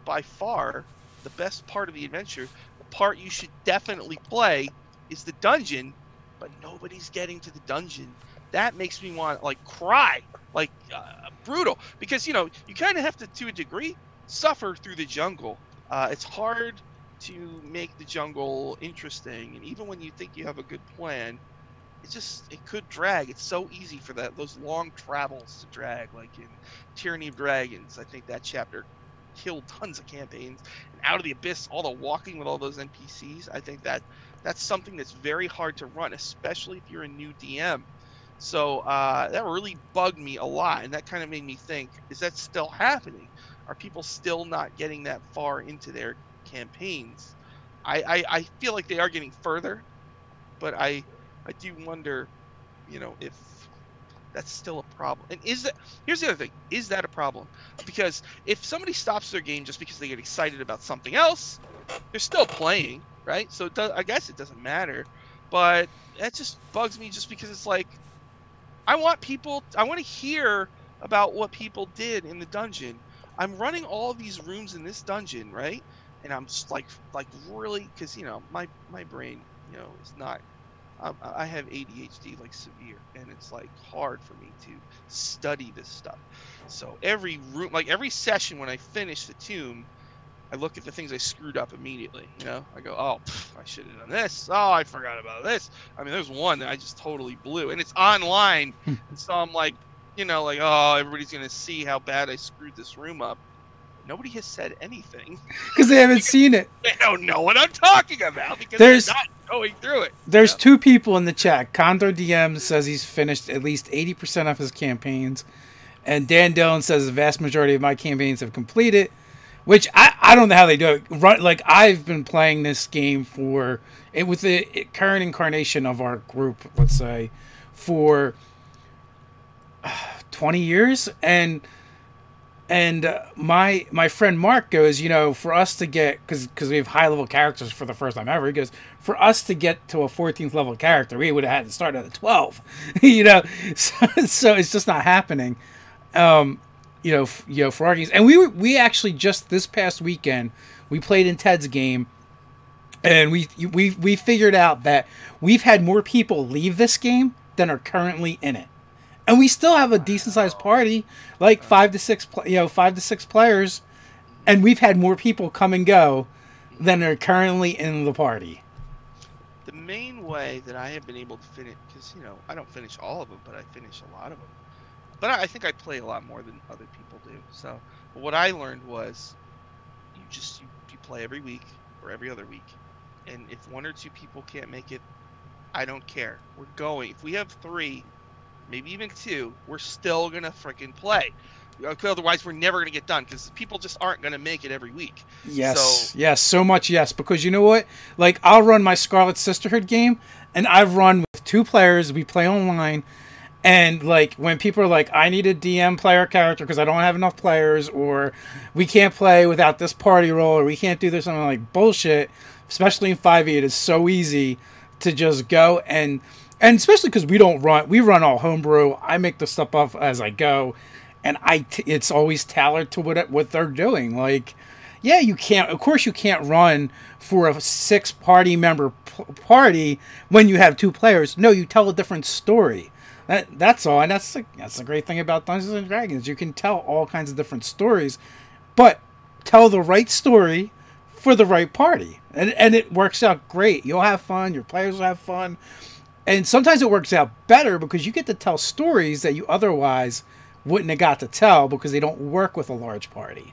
by far the best part of the adventure, the part you should definitely play, is the dungeon, but nobody's getting to the dungeon. That makes me want, like, cry, like, brutal, because, you know, you kind of have to a degree, suffer through the jungle. It's hard to make the jungle interesting, and even when you think you have a good plan, it could drag. It's so easy for those long travels to drag, like in Tyranny of Dragons. I think that chapter killed tons of campaigns. And Out of the Abyss, all the walking with all those NPCs, I think that's something that's very hard to run, especially if you're a new DM. So that really bugged me a lot, and that kind of made me think, is that still happening? Are people still not getting that far into their campaigns? I feel like they are getting further, but I do wonder, you know, if that's still a problem. And here's the other thing, is that a problem? Because if somebody stops their game just because they get excited about something else, they're still playing, right? So I guess it doesn't matter, but that just bugs me, just because it's like, I want to hear about what people did in the dungeon. I'm running all of these rooms in this dungeon, right? And I'm just like really, because, you know, my brain, you know, is not, I have ADHD, like, severe, and it's like hard for me to study this stuff. So every room, like every session when I finish the tomb, I look at the things I screwed up immediately. You know, I go, oh, I should have done this. Oh, I forgot about this. I mean, there's one that I just totally blew, and it's online. And so I'm like, you know, like, oh, everybody's gonna see how bad I screwed this room up. Nobody has said anything because they haven't seen it. They don't know what I'm talking about, because they're not going through it. There's 2 people in the chat. Condor DM says he's finished at least 80% of his campaigns, and Dan Dillon says the vast majority of my campaigns have completed. Which I don't know how they do it. Like, I've been playing this game with the current incarnation of our group, let's say, for 20 years, and my friend Mark goes, you know, for us to get, because we have high level characters for the first time ever, he goes, for us to get to a 14th level character, we would have had to start at a 12, you know, so it's just not happening. You know, for our games, and we actually just this past weekend we played in Ted's game, and we figured out that we've had more people leave this game than are currently in it, and we still have a decent sized party, like 5 to 6 players, and we've had more people come and go than are currently in the party. The main way that I have been able to finish, because, you know, I don't finish all of them, but I finish a lot of them. But I think I play a lot more than other people do. So, but what I learned was, you play every week or every other week, and if 1 or 2 people can't make it, I don't care. We're going. If we have 3, maybe even 2, we're still gonna freaking play. Otherwise, we're never gonna get done, because people just aren't gonna make it every week. Yes, yes, so much yes. Because you know what? Like, I'll run my Scarlet Sisterhood game, and I've run with 2 players. We play online. And, like, when people are like, I need a DM player character because I don't have enough players, or we can't play without this party role, or we can't do this, I'm like, bullshit. Especially in 5e, it is so easy to just go, and especially because we run all homebrew. I make the stuff up as I go, and it's always tailored to what they're doing. Like, yeah, you can't. Of course, you can't run for a 6 party member party when you have 2 players. No, you tell a different story. That's all, and that's the great thing about Dungeons and Dragons. You can tell all kinds of different stories, but tell the right story for the right party, and it works out great. You'll have fun. Your players will have fun, and sometimes it works out better because you get to tell stories that you otherwise wouldn't have got to tell because they don't work with a large party.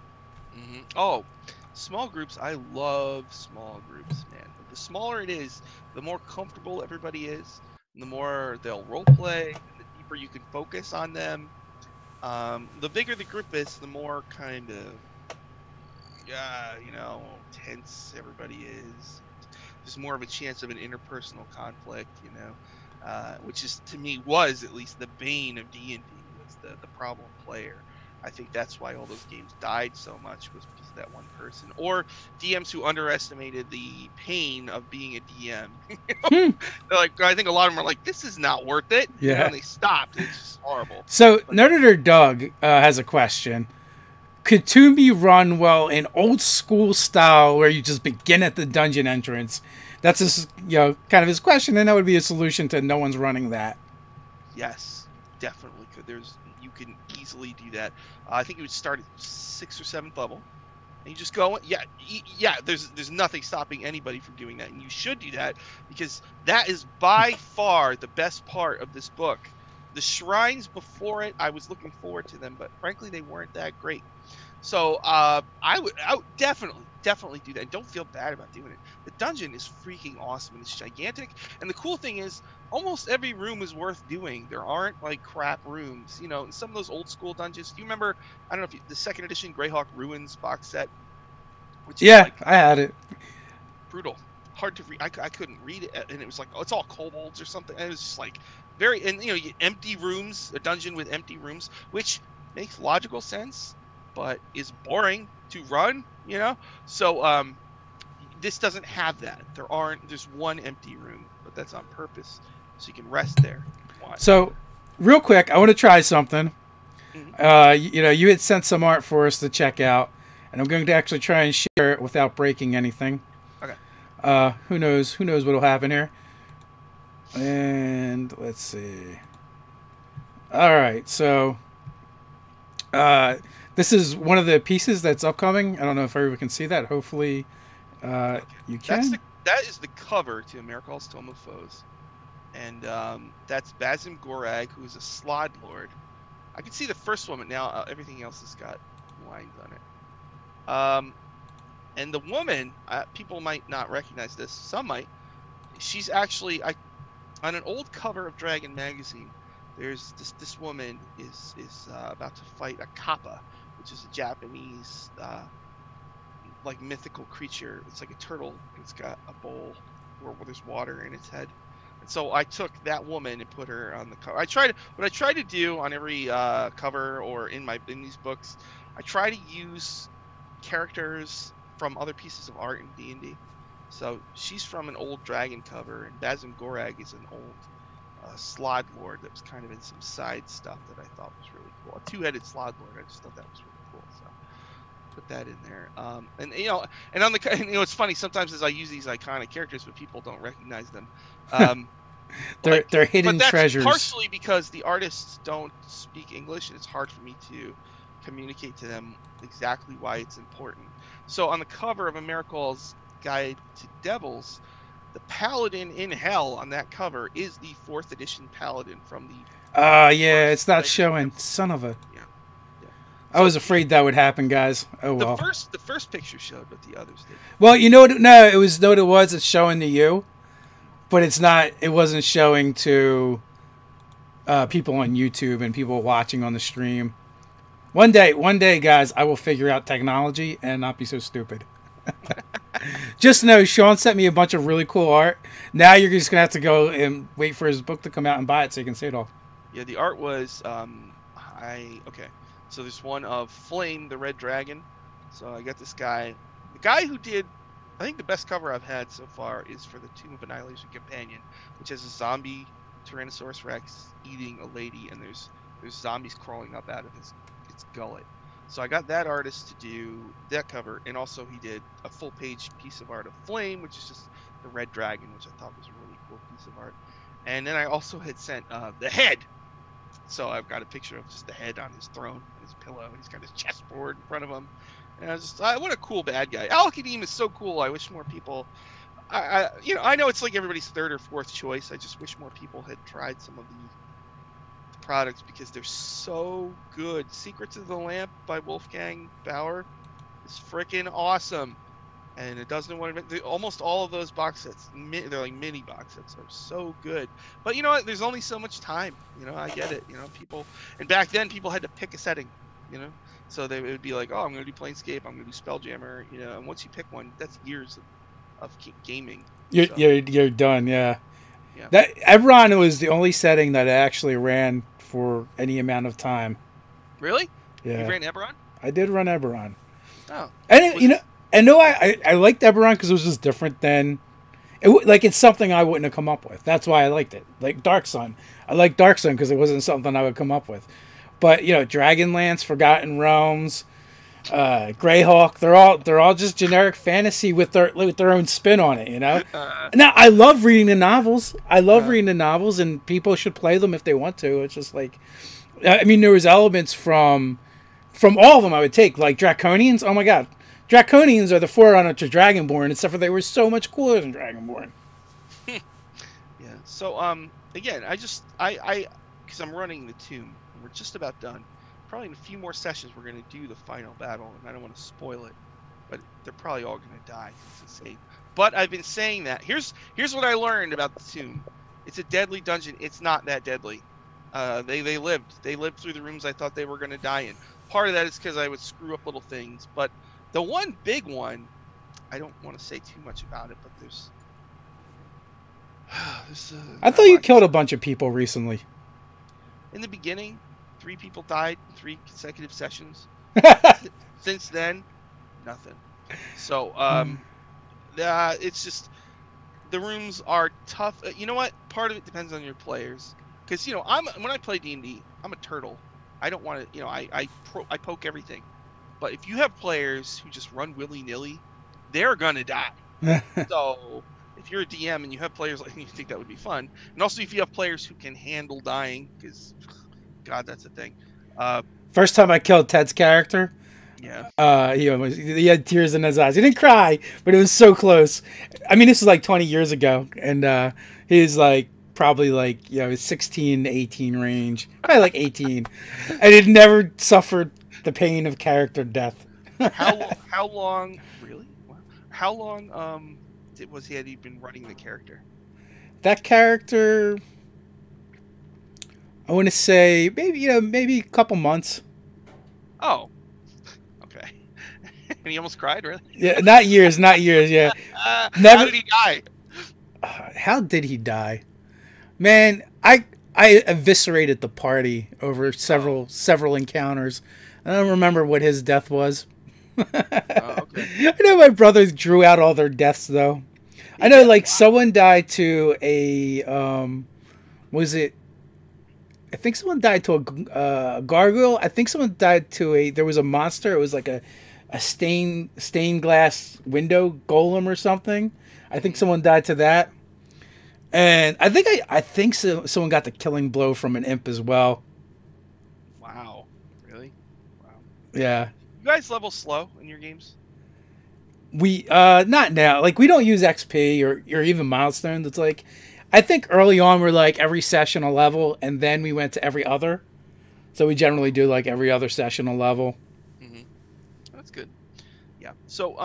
Mm-hmm. Oh, small groups. I love small groups, man. The smaller it is, the more comfortable everybody is, and the more they'll role play, and the deeper you can focus on them. The bigger the group is, the more kind of, tense everybody is. There's more of a chance of an interpersonal conflict, which is, to me, was at least the bane of D&D, was the problem player. I think that's why all those games died so much, was because of that one person. Or DMs who underestimated the pain of being a DM. They're like, I think a lot of them are like, this is not worth it. Yeah. And they stopped. It's just horrible. So, Nerdarchy Doug has a question. Could Toon be run well in old school style where you just begin at the dungeon entrance? That's his, kind of his question, and that would be a solution to no one's running that. Yes, definitely could. You can easily do that. I think it would start at 6th or 7th level, and you just go. Yeah. There's nothing stopping anybody from doing that, and you should do that because that is by far the best part of this book. The shrines before it, I was looking forward to them, but frankly, they weren't that great. So I would definitely do that. And don't feel bad about doing it. The dungeon is freaking awesome, and it's gigantic. And the cool thing is, almost every room is worth doing. There aren't like crap rooms, in some of those old school dungeons. Do you remember? I don't know if the 2nd edition Greyhawk Ruins box set. Which is I had it. Brutal, hard to read. I couldn't read it, and it was like, it's all kobolds or something. And it was just like empty rooms, a dungeon with empty rooms, which makes logical sense, but is boring to run, So this doesn't have that. There's one empty room, but that's on purpose, so you can rest there. So, real quick, I want to try something. Mm-hmm. You had sent some art for us to check out, and I'm going to actually try and share it without breaking anything. Okay. Who knows what'll happen here. And let's see. All right, so this is one of the pieces that's upcoming. I don't know if everyone can see that. Hopefully, you can. That is the cover to Amerikal's Tome of Foes, and that's Basim Gorag, who is a Slod Lord. I can see the first one, but now everything else has got lines on it. And the woman, people might not recognize this. Some might. She's actually on an old cover of Dragon magazine. There's this woman is about to fight a kappa, which is a Japanese like mythical creature. It's like a turtle. It's got a bowl where there's water in its head. And so I took that woman and put her on the cover. What I try to do on every cover or in these books, I try to use characters from other pieces of art in D&D. So she's from an old dragon cover, and Basim Gorag is an old Slod Lord that was kind of in some side stuff that I thought was really cool. A 2-headed Slod Lord. I just thought that was really cool. So put that in there. And on the it's funny sometimes as I use these iconic characters, but people don't recognize them. They're hidden treasures. Partially because the artists don't speak English, and it's hard for me to communicate to them exactly why it's important. So on the cover of Amerikal's Guide to Devils, the paladin in hell on that cover is the 4th edition paladin from the. Yeah, it's not showing. Son of a. Yeah. I was afraid that would happen, guys. Oh well. The first picture showed, but the others did. Well, you know what? No, it was what it was. It's showing to you, but it's not. It wasn't showing to people on YouTube and people watching on the stream. One day, guys, I will figure out technology and not be so stupid. Just know Sean sent me a bunch of really cool art. Now you're just gonna have to go and wait for his book to come out and buy it so you can see it all. Yeah, the art was okay. So there's one of Flame, the Red Dragon. So I got this guy, the guy who did, I think the best cover I've had so far is for the Tomb of Annihilation Companion, which has a zombie Tyrannosaurus Rex eating a lady, and there's zombies crawling up out of his its gullet. So I got that artist to do that cover, and also he did a full-page piece of art of Flame, which is just the red dragon, which I thought was a really cool piece of art. And then I also had sent the head. So I've got a picture of just the head on his throne, his pillow, and he's got his chessboard in front of him. And I was just, what a cool bad guy. Al-Qadim is so cool. I wish more people. I know it's like everybody's third or fourth choice. I just wish more people had tried some of the products because they're so good. Secrets of the Lamp by Wolfgang Bauer is freaking awesome, and it doesn't want to. Almost all of those box sets, they're like mini box sets, are so good. But you know what? There's only so much time. I get it. People, and back then people had to pick a setting. So it would be like, oh, I'm going to do Planescape, I'm going to do Spelljammer. And once you pick one, that's years of gaming. You're done. Yeah. That Eberron was the only setting that I actually ran for any amount of time. Really? Yeah. You ran Eberron? I did run Eberron. Oh. And I liked Eberron because it was just different than it's something I wouldn't have come up with. That's why I liked it. Like Dark Sun. I like Dark Sun because it wasn't something I would come up with. But Dragonlance, Forgotten Realms, Greyhawk, they're all just generic fantasy with their own spin on it, Now I love reading the novels. Reading the novels, and people should play them if they want to. It's just like, there was elements from all of them I would take, like Draconians. Oh my god, Draconians are the forerunner to Dragonborn, except for they were so much cooler than Dragonborn. Yeah. So again, because I'm running the Tomb. We're just about done. Probably in a few more sessions we're going to do the final battle, and I don't want to spoil it, but they're probably all going to die. It's insane. But I've been saying that. Here's what I learned about the Tomb. It's a deadly dungeon. It's not that deadly. They lived through the rooms I thought they were going to die in. Part of that is because I would screw up little things, but the one big one, I don't want to say too much about it, but there's I thought you killed a bunch of people recently. In the beginning, 3 people died in 3 consecutive sessions. Since then, nothing. So, it's just the rooms are tough. You know what? Part of it depends on your players, because when I play D&D, I'm a turtle. I don't want to. I poke everything. But if you have players who just run willy-nilly, they're gonna die. So if you're a DM and you have players like you think that would be fun, and also if you have players who can handle dying, because God, that's a thing. First time I killed Ted's character, he had tears in his eyes. He didn't cry, but it was so close. This was like 20 years ago, and he was like probably like 16 to 18 range, probably like 18, and he'd never suffered the pain of character death. How long? Really? How long had he been running the character? That character, I want to say maybe a couple months. Oh, okay. And he almost cried, really? Yeah, not years. Yeah. Never. How did he die? How did he die? Man, I eviscerated the party over several encounters. I don't remember what his death was. Okay. I know my brothers drew out all their deaths though. I know, like, someone died to a I think someone died to a gargoyle. I think someone died to there was a monster. It was like a stained glass window golem or something. I think someone died to that. And I think someone got the killing blow from an imp as well. Wow. Really? Wow. Yeah. You guys level slow in your games? We not now. Like, we don't use XP or even milestones. It's like, I think early on we're like every session a level, and then we went to every other. So we generally do like every other session a level. Mm-hmm. That's good. Yeah. So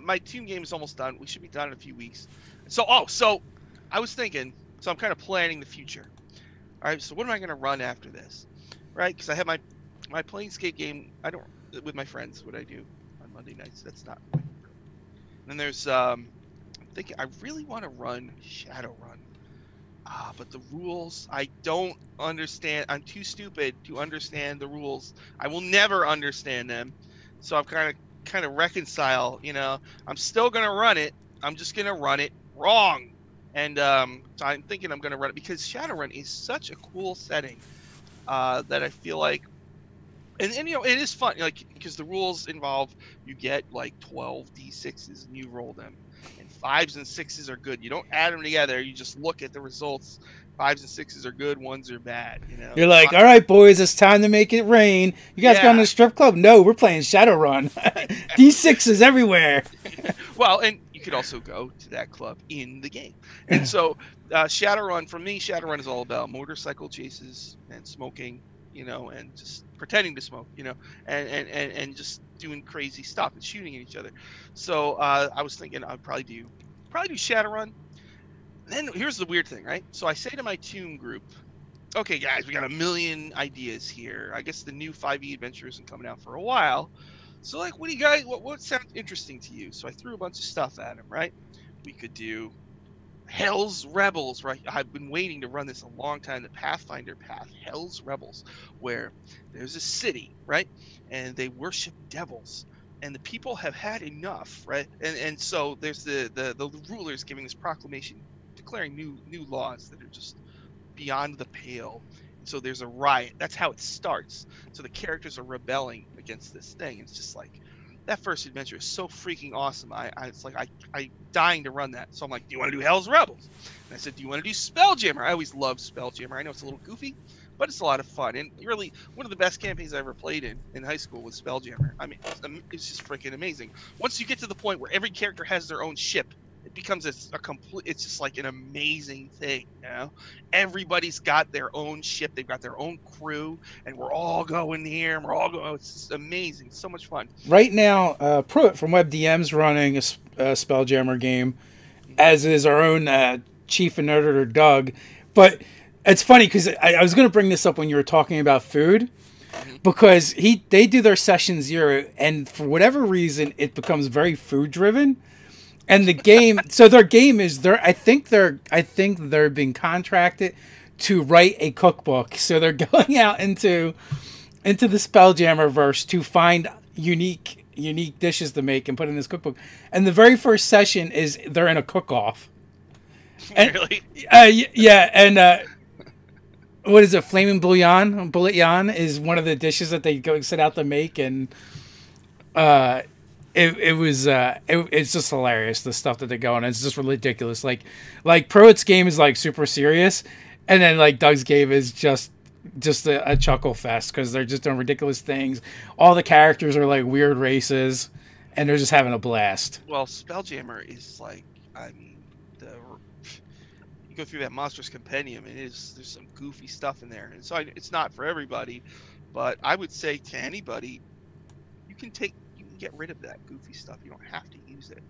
my team game is almost done. We should be done in a few weeks. So I was thinking. So I'm kind of planning the future. All right. So what am I going to run after this? Right? Because I have my Planescape game. With my friends. What I do on Monday nights. That's not. And then there's I'm thinking I really want to run Shadowrun. But the rules I don't understand. I'm too stupid to understand the rules. I will never understand them. So I'm kind of reconcile. I'm still gonna run it. I'm just gonna run it wrong. And so I'm thinking I'm gonna run it because Shadowrun is such a cool setting that I feel like And you know, it is fun, like, because the rules involve you get like 12 d6s and you roll them, and fives and sixes are good. You don't add them together. You just look at the results. Fives and sixes are good. Ones are bad. You know. You're like, all right, boys, it's time to make it rain. You guys going to the strip club? No, we're playing Shadowrun. D6s everywhere. Well, and you could also go to that club in the game. And so, Shadowrun, for me, Shadowrun is all about motorcycle chases and smoking, you know, and just pretending to smoke, you know, and just doing crazy stuff and shooting at each other. So I was thinking I'd probably do Shadowrun. Then here's the weird thing, right? So I say to my Toon group, okay, guys, we got a million ideas here. I guess the new 5e adventure isn't coming out for a while. So, like, what do you guys, what sounds interesting to you? So I threw a bunch of stuff at him, right? We could do Hell's Rebels, right? I've been waiting to run this a long time, the Pathfinder path, Hell's Rebels, where there's a city, right? And they worship devils. And the people have had enough, right? And so there's the rulers giving this proclamation, declaring new laws that are just beyond the pale. And so there's a riot. That's how it starts. So the characters are rebelling against this thing. It's just like, that first adventure is so freaking awesome. It's like I dying to run that. So I'm like, do you want to do Hell's Rebels? And I said, do you want to do Spelljammer? I always loved Spelljammer. I know it's a little goofy, but it's a lot of fun. And really, one of the best campaigns I ever played in high school was Spelljammer. I mean, it's just freaking amazing. Once you get to the point where every character has their own ship, it becomes a complete, it's just like an amazing thing, you know? Everybody's got their own ship, they've got their own crew, and we're all going here, and we're all going, it's just amazing, so much fun. Right now, Pruitt from WebDM's running a Spelljammer game, as is our own chief and nerder Doug. But it's funny, because I was going to bring this up when you were talking about food, because they do their session 0, and for whatever reason, it becomes very food-driven. And the game, so their game is I think they're being contracted to write a cookbook. So they're going out into the Spelljammer verse to find unique dishes to make and put in this cookbook. And the very first session is they're in a cook-off. Really? Yeah, and what is it? Flaming bouillon is one of the dishes that they go set out to make, and it's just hilarious, the stuff that they go on. It's just ridiculous. Like Pruitt's game is like super serious, and then like Doug's game is just a chuckle fest, because they're just doing ridiculous things. All the characters are like weird races, and they're just having a blast. Well, Spelljammer is like, I mean, you go through that Monstrous Compendium, and there's some goofy stuff in there, and so it's not for everybody, but I would say to anybody, you can get rid of that goofy stuff. You don't have to use it.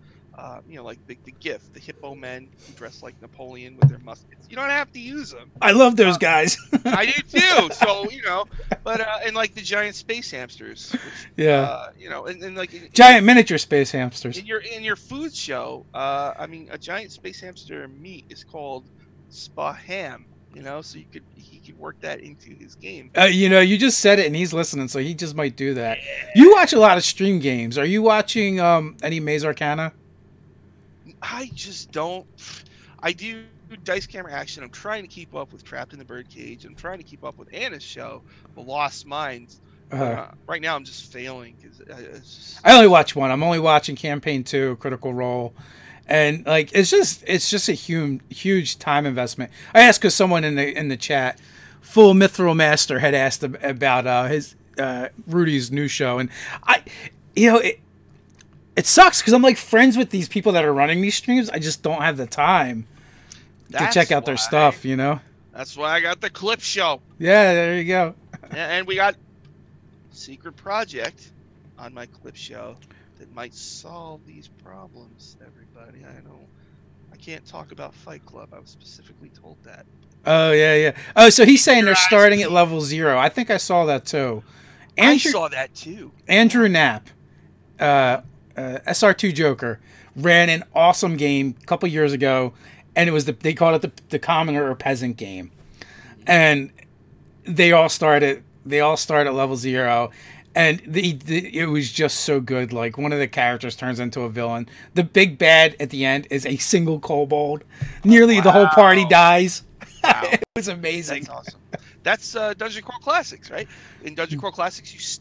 You know, like the gift, the hippo men who dress like Napoleon with their muskets. You don't have to use them. I love those guys. I do too. So, you know, but and like the giant space hamsters. Which, yeah. You know, and like giant miniature space hamsters. In your food show, I mean, a giant space hamster meat is called Spaham. You know, so he could work that into his game. You know, you just said it, and he's listening, so he just might do that. Yeah. You watch a lot of stream games. Are you watching any Maze Arcana? I just don't. I do Dice Camera Action. I'm trying to keep up with Trapped in the Birdcage. I'm trying to keep up with Anna's show, The Lost Minds. Right now, I'm just failing because I only watch one. I'm only watching Campaign 2, Critical Role. And like it's just a huge time investment. I asked because someone in the chat, Full Mithril Master, had asked about his Rudy's new show, and it sucks because I'm like friends with these people that are running these streams. I just don't have the time to check out their stuff. You know. That's why I got the clip show. Yeah, there you go. And we got Secret Project on my clip show that might solve these problems, everybody. I can't talk about Fight Club. I was specifically told that. Oh, yeah. Oh, so he's saying they're starting at level 0. I think I saw that too. I saw that too. Andrew Knapp, SR2 Joker, ran an awesome game a couple years ago, and it was they called it the commoner or peasant game. And they all start at level 0. And it was just so good. Like, one of the characters turns into a villain. The big bad at the end is a single kobold. Nearly the whole party dies. Wow. It was amazing. That's awesome. That's Dungeon Crawl Classics, right? In Dungeon Crawl Classics,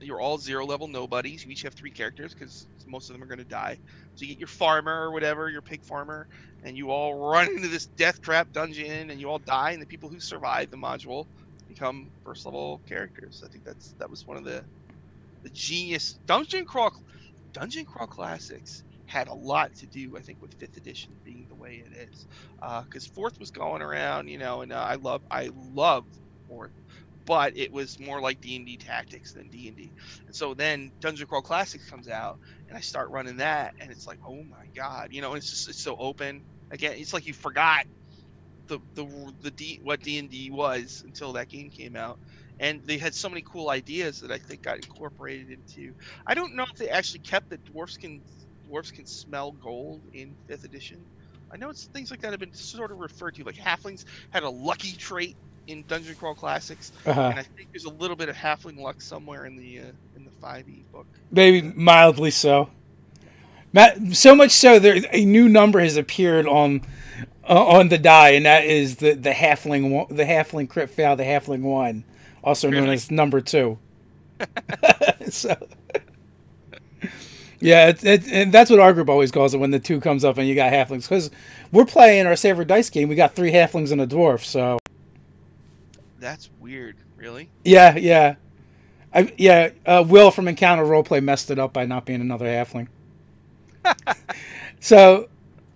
you're all 0 level nobodies. You each have 3 characters because most of them are going to die. So you get your farmer or whatever, your pig farmer, and you all run into this death trap dungeon, and you all die. And the people who survive the module become first level characters. I think that was one of the genius Dungeon Crawl Classics had a lot to do, I think, with 5th edition being the way it is, because 4th was going around, you know, and I love 4th, but it was more like D&D Tactics than D&D. And so then Dungeon Crawl Classics comes out, and I start running that, and it's like, oh my god, you know, it's so open. Again, it's like you forgot what D&D was until that game came out. And they had so many cool ideas that I think got incorporated into. I don't know if they actually kept the dwarves can smell gold in 5th edition. I know it's things like that have been sort of referred to, like halflings had a lucky trait in Dungeon Crawl Classics, and I think there's a little bit of halfling luck somewhere in the 5e book. Maybe mildly so. So much so, there a new number has appeared on the die, and that is the halfling crit fail, the halfling 1. Also known as number 2. So, yeah, and that's what our group always calls it when the 2 comes up and you got halflings. Because we're playing our Savor Dice game, we got 3 halflings and a dwarf. So that's weird, really. Yeah. Will from Encounter Roleplay messed it up by not being another halfling. So,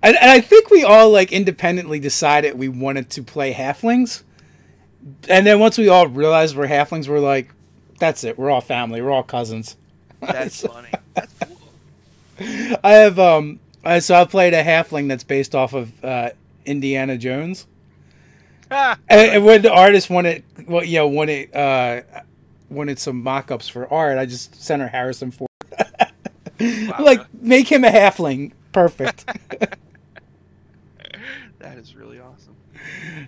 and I think we all like independently decided we wanted to play halflings. And then once we all realized we're halflings, we're like, that's it. We're all family. We're all cousins. That's funny. That's cool. I have I played a halfling that's based off of Indiana Jones. And when the artist wanted some mock-ups for art, I just sent her Harrison Ford. Wow. Like, make him a halfling. Perfect. That is really awesome.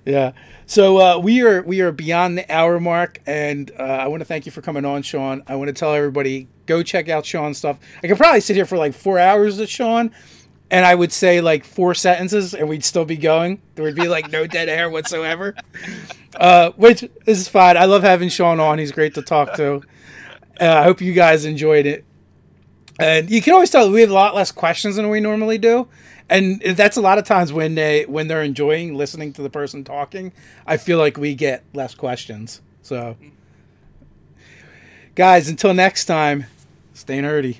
Yeah. So we are beyond the hour mark, and I want to thank you for coming on, Sean. I want to tell everybody, go check out Sean's stuff. I could probably sit here for like 4 hours with Sean, and I would say like 4 sentences, and we'd still be going. There would be like no dead air whatsoever, which is fine. I love having Sean on. He's great to talk to. I hope you guys enjoyed it. And you can always tell we have a lot less questions than we normally do. And that's a lot of times when they're enjoying listening to the person talking, I feel like we get less questions. So, guys, until next time, stay nerdy.